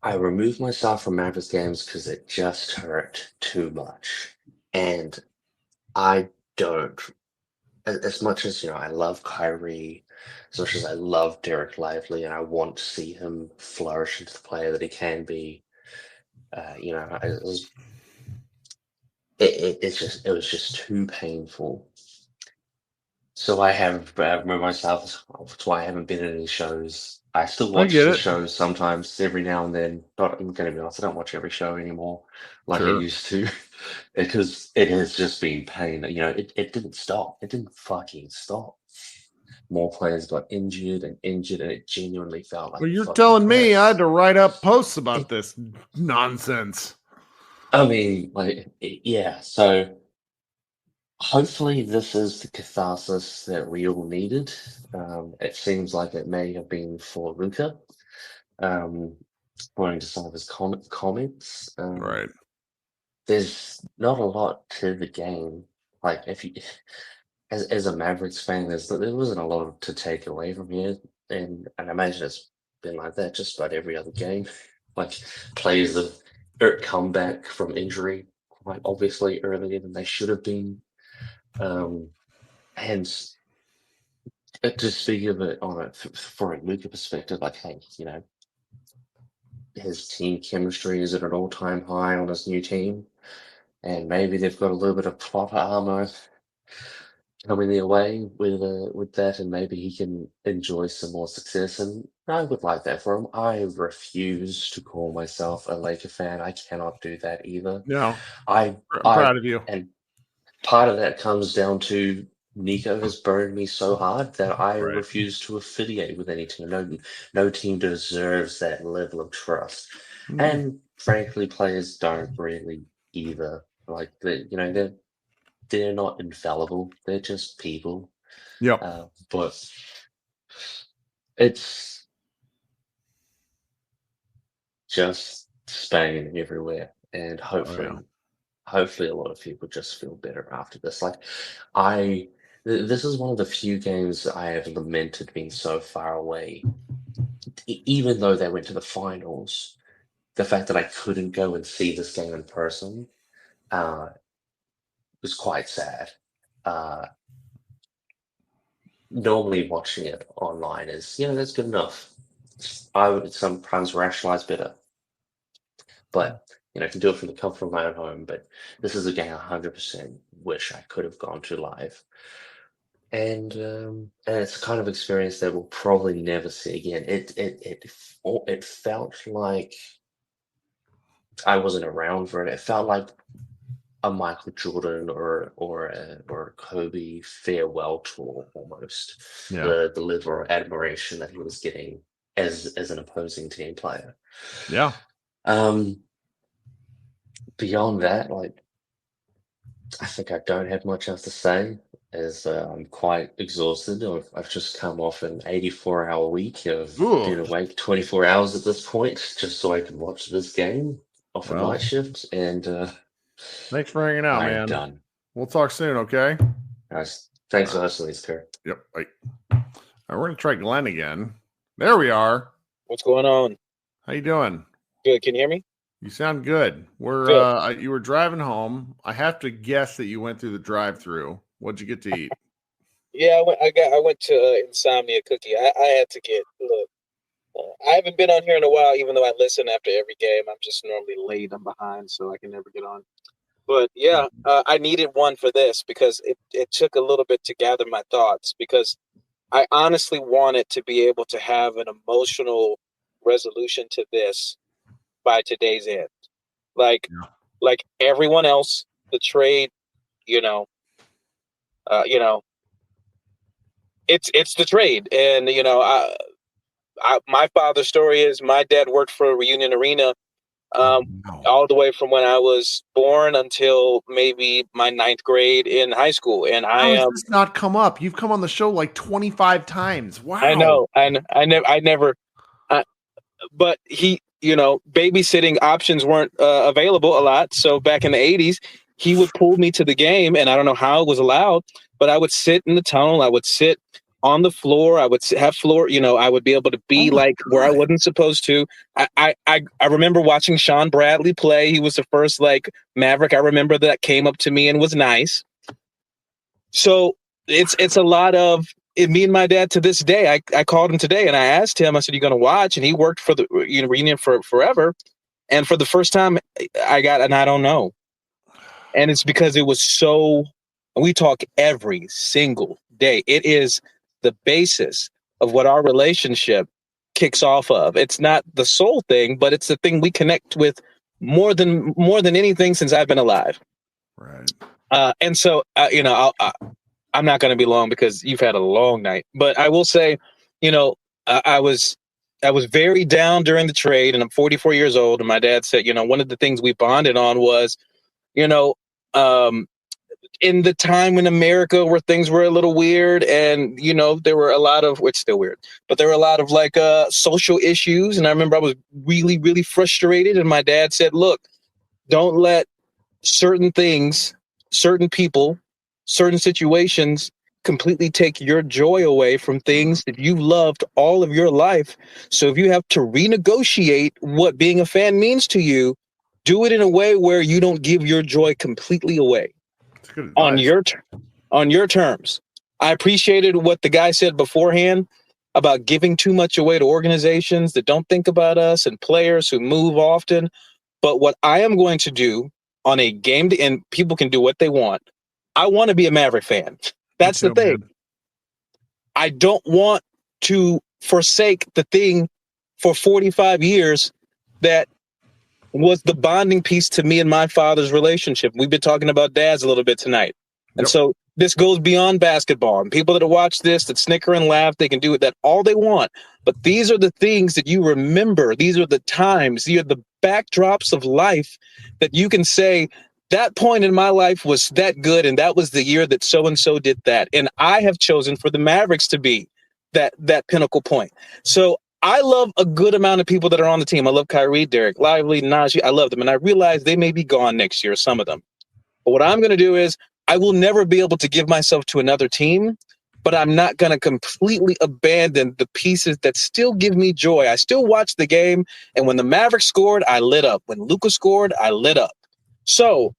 I removed myself from Mavericks games because it just hurt too much, and I don't. As much as I love Kyrie, as much as I love Derek Lively, and I want to see him flourish into the player that he can be. It was just too painful. So I have removed myself. That's why I haven't been in any shows. I still watch the shows sometimes, every now and then. But I'm going to be honest, I don't watch every show anymore like I used to, because it has just been pain. It didn't stop. It didn't fucking stop. More players got injured, and it genuinely felt like. Well, you're telling me I had to write up posts about this nonsense. I mean, yeah. So hopefully this is the catharsis that we all needed. It seems like it may have been for Luka, according to some of his comments. Right. there's not a lot to the game. Like if you, as a Mavericks fan, there wasn't a lot to take away from here, and I imagine it's been like that just about every other game. Like players have come back from injury quite obviously earlier than they should have been, and to speak of it for a Luka perspective, like hey, his team chemistry is at an all-time high on his new team, and maybe they've got a little bit of plot armor coming their way with that, and maybe he can enjoy some more success. And I would like that for him. I refuse to call myself a Laker fan. I cannot do that either. No, I'm proud of you. And part of that comes down to Nico has burned me so hard that I refuse to affiliate with any team. No team deserves that level of trust. And frankly, players don't really either. Like they're not infallible. They're just people. Yeah. But it's just Spain everywhere, and hopefully a lot of people just feel better after this. Like this is one of the few games I have lamented being so far away. Even though they went to the finals, the fact that I couldn't go and see this game in person was quite sad. Normally watching it online is, that's good enough. I would sometimes rationalize better. But, I can do it from the comfort of my own home. But this is a game I 100% wish I could have gone to live. And it's a kind of experience that we'll probably never see again. It felt like I wasn't around for it. It felt like a Michael Jordan or a Kobe farewell tour almost. Yeah. The level of admiration that he was getting as an opposing team player. Yeah. Beyond that, I think I don't have much else to say, as I'm quite exhausted. I've just come off an 84-hour week. I've been awake 24 hours at this point just so I can watch this game off a night shift. And thanks for hanging out, man. I'm done. We'll talk soon, okay? Guys, thanks for listening, Kirk. Yep. All right, we're going to try Glenn again. There we are. What's going on? How you doing? Good. Can you hear me? You sound good. You were driving home. I have to guess that you went through the drive-through. What'd you get to eat? Yeah, I went to Insomnia Cookie. I had to get I haven't been on here in a while, even though I listen after every game. I'm just normally late. I'm behind, so I can never get on. But yeah, I needed one for this because it took a little bit to gather my thoughts, because I honestly wanted to be able to have an emotional resolution to this by today's end. Like everyone else, the trade, it's the trade. And, my father's story is my dad worked for Reunion Arena all the way from when I was born until maybe my 9th grade in high school. And How has this not come up? You've come on the show like 25 times. Wow. I know. I never, but he, babysitting options weren't available a lot. So back in the 80s, he would pull me to the game, and I don't know how it was allowed, but I would sit in the tunnel. I would sit on the floor. I would have floor, I would be able to be where I wasn't supposed to. I remember watching Sean Bradley play. He was the first Maverick I remember that came up to me and was nice. So it's a lot of me and my dad to this day. I called him today and I asked him, I said, "You going to watch?" And he worked for the Reunion for forever. And for the first time I got an I don't know. And it's because it was we talk every single day. It is the basis of what our relationship kicks off of. It's not the sole thing, but it's the thing we connect with more than anything since I've been alive. Right. And so, I'm not going to be long because you've had a long night, but I will say, I was very down during the trade, and I'm 44 years old. And my dad said, one of the things we bonded on was, in the time in America where things were a little weird, and there were a lot of, it's still weird, but there were a lot of social issues. And I remember I was really, really frustrated. And my dad said, "Look, don't let certain things, certain people, certain situations completely take your joy away from things that you've loved all of your life. So if you have to renegotiate what being a fan means to you, do it in a way where you don't give your joy completely away on your terms. I appreciated what the guy said beforehand about giving too much away to organizations that don't think about us and players who move often. But what I am going to do on a game, and people can do what they want. I want to be a Maverick fan. That's the thing. Man. I don't want to forsake the thing for 45 years that was the bonding piece to me and my father's relationship. We've been talking about dads a little bit tonight. And so this goes beyond basketball. And people that watch this, that snicker and laugh, they can do it that all they want. But these are the things that you remember. These are the times. These are the backdrops of life that you can say, that point in my life was that good, and that was the year that so-and-so did that. And I have chosen for the Mavericks to be that pinnacle point. So I love a good amount of people that are on the team. I love Kyrie, Derek Lively, Najee. I love them. And I realize they may be gone next year, some of them. But what I'm going to do is I will never be able to give myself to another team, but I'm not going to completely abandon the pieces that still give me joy. I still watch the game, and when the Mavericks scored, I lit up. When Luka scored, I lit up. So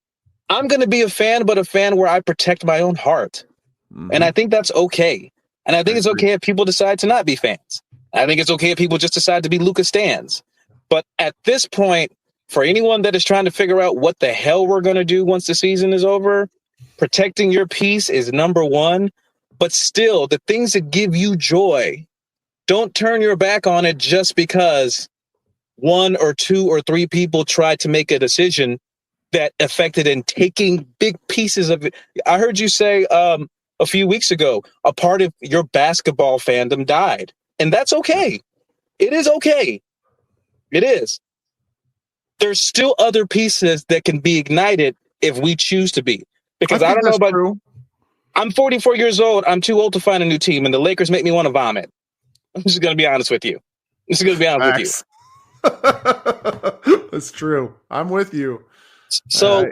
I'm going to be a fan, but a fan where I protect my own heart. And I think that's okay. And I think it's okay if people decide to not be fans. I think it's okay if people just decide to be Luka stans. But at this point, for anyone that is trying to figure out what the hell we're going to do once the season is over, protecting your peace is number one. But still, the things that give you joy, don't turn your back on it just because one or two or three people tried to make a decision that affected in taking big pieces of it. I heard you say a few weeks ago, a part of your basketball fandom died. And that's okay. It is okay. It is. There's still other pieces that can be ignited if we choose to be. Because I don't know about you. I'm 44 years old. I'm too old to find a new team, and the Lakers make me want to vomit. I'm just going to be honest with you. That's true. I'm with you. So,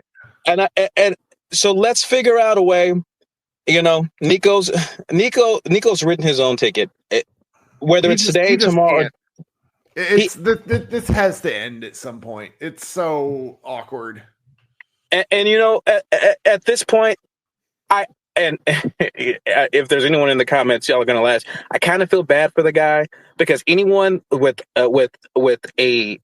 so let's figure out a way. You know, Nico's written his own ticket. Whether it's today, tomorrow. This has to end at some point. It's so awkward. And you know, at this point, if there's anyone in the comments, y'all are gonna laugh. I kind of feel bad for the guy because anyone with a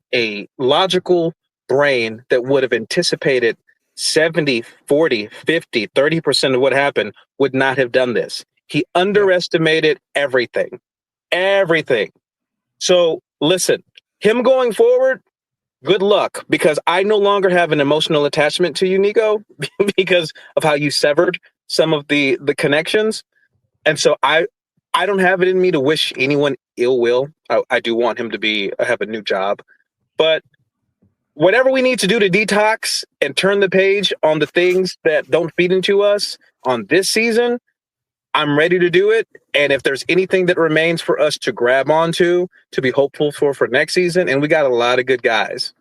logical brain that would have anticipated 70, 40, 50, 30% of what happened would not have done this. He underestimated everything. So listen, him going forward, good luck, because I no longer have an emotional attachment to you, Nico, because of how you severed some of the connections. And so I don't have it in me to wish anyone ill will. I do want him to have a new job, but whatever we need to do to detox and turn the page on the things that don't feed into us on this season, I'm ready to do it. And if there's anything that remains for us to grab onto, to be hopeful for next season, and we got a lot of good guys.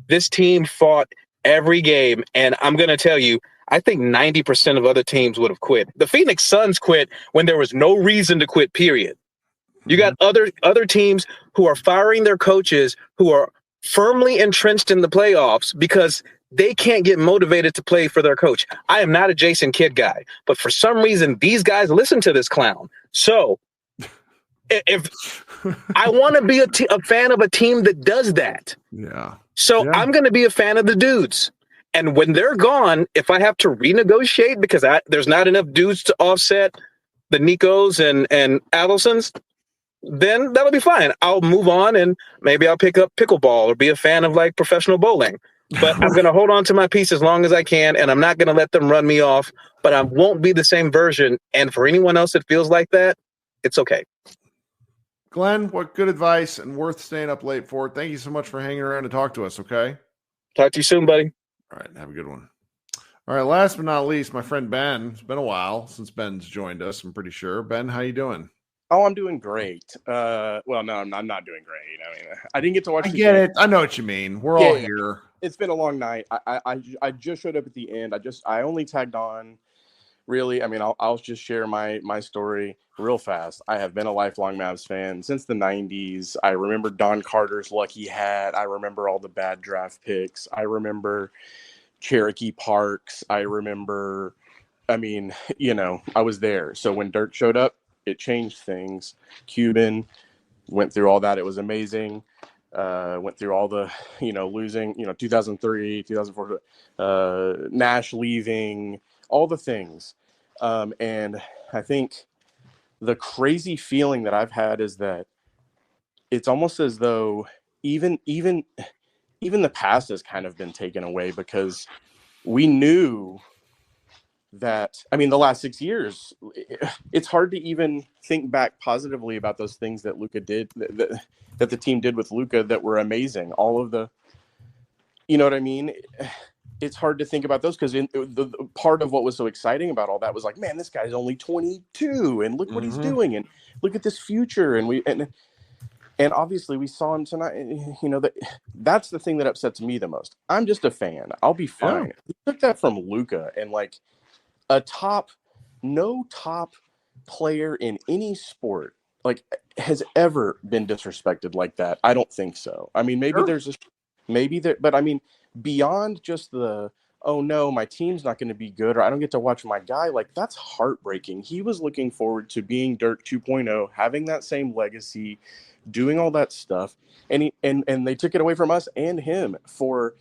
This team fought every game. And I'm going to tell you, I think 90% of other teams would have quit. The Phoenix Suns quit when there was no reason to quit, period. You got other teams who are firing their coaches who are firmly entrenched in the playoffs because they can't get motivated to play for their coach. I am not a Jason Kidd guy, but for some reason, these guys listen to this clown. So if I want to be a fan of a team that does that. I'm going to be a fan of the dudes. And when they're gone, if I have to renegotiate because there's not enough dudes to offset the Nikos and Adelsons, then that'll be fine. I'll move on and maybe I'll pick up pickleball or be a fan of like professional bowling. But I'm going to hold on to my piece as long as I can, and I'm not going to let them run me off. But I won't be the same version. And for anyone else that feels like that, it's okay. Glenn, what good advice and worth staying up late for. Thank you so much for hanging around to talk to us, okay? Talk to you soon, buddy. All right, have a good one. All right, last but not least, my friend Ben. It's been a while since Ben's joined us, I'm pretty sure. Ben, how you doing? Oh, I'm doing great. Well, no, I'm not doing great. I mean, I didn't get to watch. I get it. I know what you mean. We're all here. it's been a long night. I just showed up at the end. I only tagged on. Really, I mean, I'll just share my story real fast. I have been a lifelong Mavs fan since the 90s. I remember Don Carter's lucky hat. I remember all the bad draft picks. I remember Cherokee Parks. I remember, I mean, I was there. So when Dirk showed up, it changed things. Cuban went through all that. It was amazing. Went through all the, losing, 2003, 2004, Nash leaving, all the things. And I think the crazy feeling that I've had is that it's almost as though even the past has kind of been taken away, because we knew that, I mean, the last 6 years, it's hard to even think back positively about those things that Luka did, that the team did with Luka that were amazing. All of the, you know what I mean? It's hard to think about those, because the part of what was so exciting about all that was like, man, this guy's only 22 and look what he's doing, and look at this future. And obviously we saw him tonight. That's the thing that upsets me the most. I'm just a fan. I'll be fine. He took that from Luka, and like no top player in any sport like has ever been disrespected like that. I don't think so. I mean, maybe but I mean, beyond just the, oh no, my team's not going to be good, or I don't get to watch my guy, like that's heartbreaking. He was looking forward to being Dirk 2.0, having that same legacy, doing all that stuff, and they took it away from us and him for.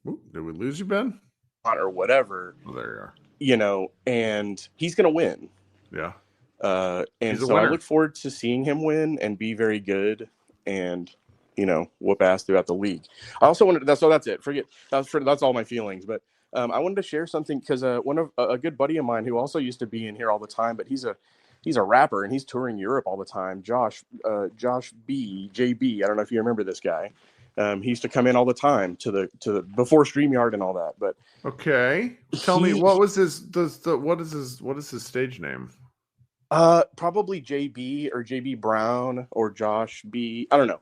Ooh, did we lose you, Ben? Or whatever. Oh, there you are. And he's going to win. Yeah. And so I look forward to seeing him win and be very good and, whoop ass throughout the league. I also wanted to, so that's it. That's all my feelings. But I wanted to share something, because a good buddy of mine who also used to be in here all the time, but he's a rapper and he's touring Europe all the time. Josh B, JB. I don't know if you remember this guy. He used to come in all the time to the before StreamYard and all that. But okay, tell me, what is his stage name? Probably JB or JB Brown or Josh B. I don't know.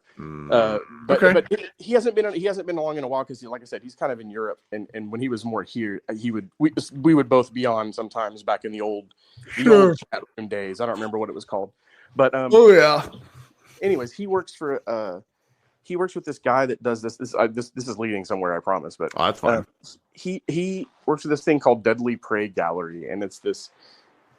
But he hasn't been along in a while, because like I said, he's kind of in Europe. And when he was more here, we would both be on sometimes back in the old chat room days. I don't remember what it was called, but anyways, he works with this guy that does this. This is leading somewhere, I promise. But that's fine. He works with this thing called Deadly Prey Gallery, and it's this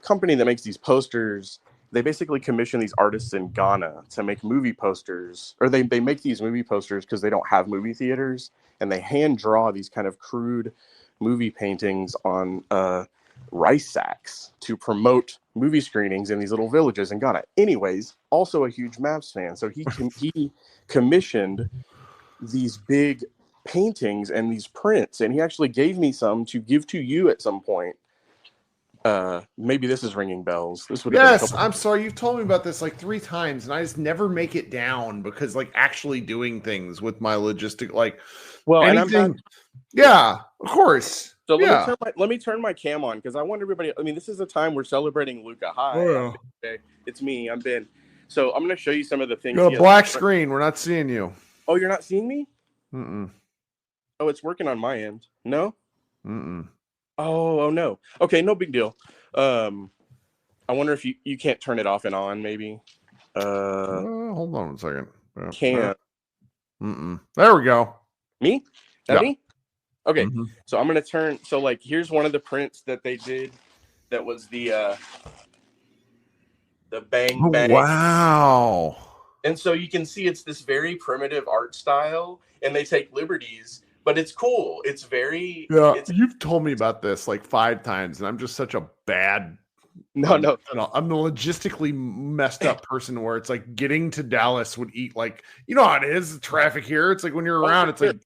company that makes these posters. They basically commission these artists in Ghana to make movie posters, or they make these movie posters because they don't have movie theaters, and they hand draw these kind of crude movie paintings on rice sacks to promote movie screenings in these little villages in Ghana. Anyways, also a huge Mavs fan, so he commissioned these big paintings and these prints, and he actually gave me some to give to you at some point. Maybe this is ringing bells. This would I'm sorry, you've told me about this like 3 times, and I just never make it down, because like actually doing things with my logistic, like anything. Yeah, of course. So let me turn my cam on, because I want everybody. I mean, this is a time we're celebrating Luka. Hi, it's me. I'm Ben. So I'm going to show you some of the things. You got a black screen. We're not seeing you. Oh, you're not seeing me? Mm-mm. Oh, it's working on my end. No? Mm-mm. Oh no. Okay, no big deal. I wonder if you can't turn it off and on, maybe. Hold on a second. Can't. There we go. Me? That me? Okay. Mm-hmm. So I'm gonna turn. So like, here's one of the prints that they did. That was the bang bang. Wow. And so you can see it's this very primitive art style, and they take liberties. But it's cool. It's very. Yeah, you've told me about this like 5 times, and I'm just such a bad. No. I'm the logistically messed up person where it's like getting to Dallas would eat like, you know how it is, the traffic here. It's like when you're around, it's like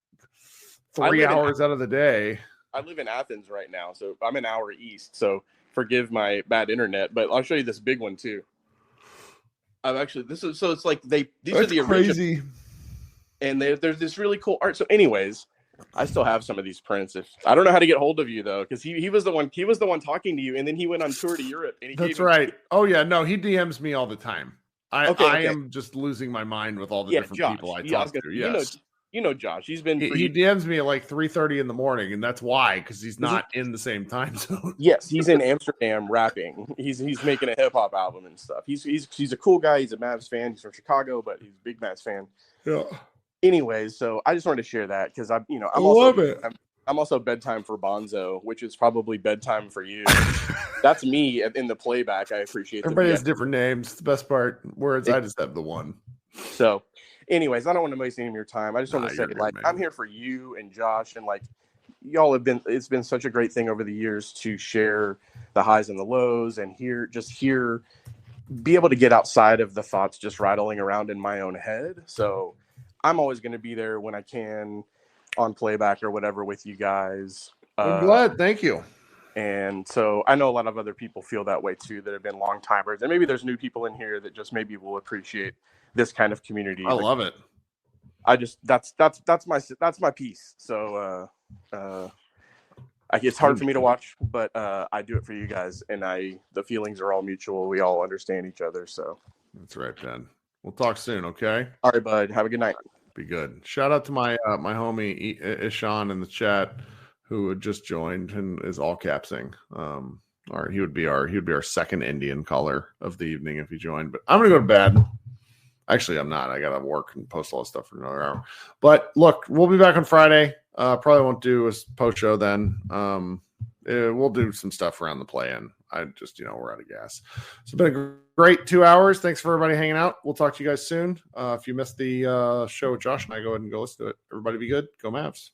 3 hours out of the day. I live in Athens right now, so I'm an hour east. So forgive my bad internet, but I'll show you this big one too. It's like these are the crazy. Original, and there's this really cool art. So anyways, I still have some of these prints. I don't know how to get hold of you though, because he was the one talking to you, and then he went on tour to Europe. And That's right. Oh yeah, no, he DMs me all the time. I am just losing my mind with all the different Josh, people I talk to. Yes. You know Josh. He's been he DMs me at like 3:30 in the morning, and that's why, because he's not in the same time zone. Yes, he's in Amsterdam rapping. He's making a hip hop album and stuff. He's a cool guy. He's a Mavs fan. He's from Chicago, but he's a big Mavs fan. Yeah. Anyways, so I just wanted to share that because I love it. I'm also bedtime for Bonzo, which is probably bedtime for you. That's me in the playback. I appreciate. Everybody has different names. The best part, words. I just have the one. So, anyways, I don't want to waste any of your time. I just want to say, good, like, man. I'm here for you and Josh, and like, y'all have been. It's been such a great thing over the years to share the highs and the lows, and be able to get outside of the thoughts just rattling around in my own head. So, I'm always going to be there when I can, on playback or whatever with you guys. I'm glad. Thank you. And so I know a lot of other people feel that way too, that have been long timers, and maybe there's new people in here that just maybe will appreciate this kind of community. I love it. I just that's my piece. So it's hard for me to watch, but I do it for you guys, and the feelings are all mutual. We all understand each other. So that's right, Ben. We'll talk soon. Okay. All right, bud. Have a good night. Be good. Shout out to my my homie Ishan in the chat, who had just joined and is all capsing. All right, he would be our second Indian caller of the evening if he joined. But I'm gonna go to bed. Actually, I'm not. I gotta work and post all this stuff for another hour. But look, we'll be back on Friday. Probably won't do a post show then. We'll do some stuff around the play-in. I just, we're out of gas. So it's been a great 2 hours. Thanks for everybody hanging out. We'll talk to you guys soon. If you missed the show with Josh and I, go ahead and go listen to it. Everybody be good. Go Mavs.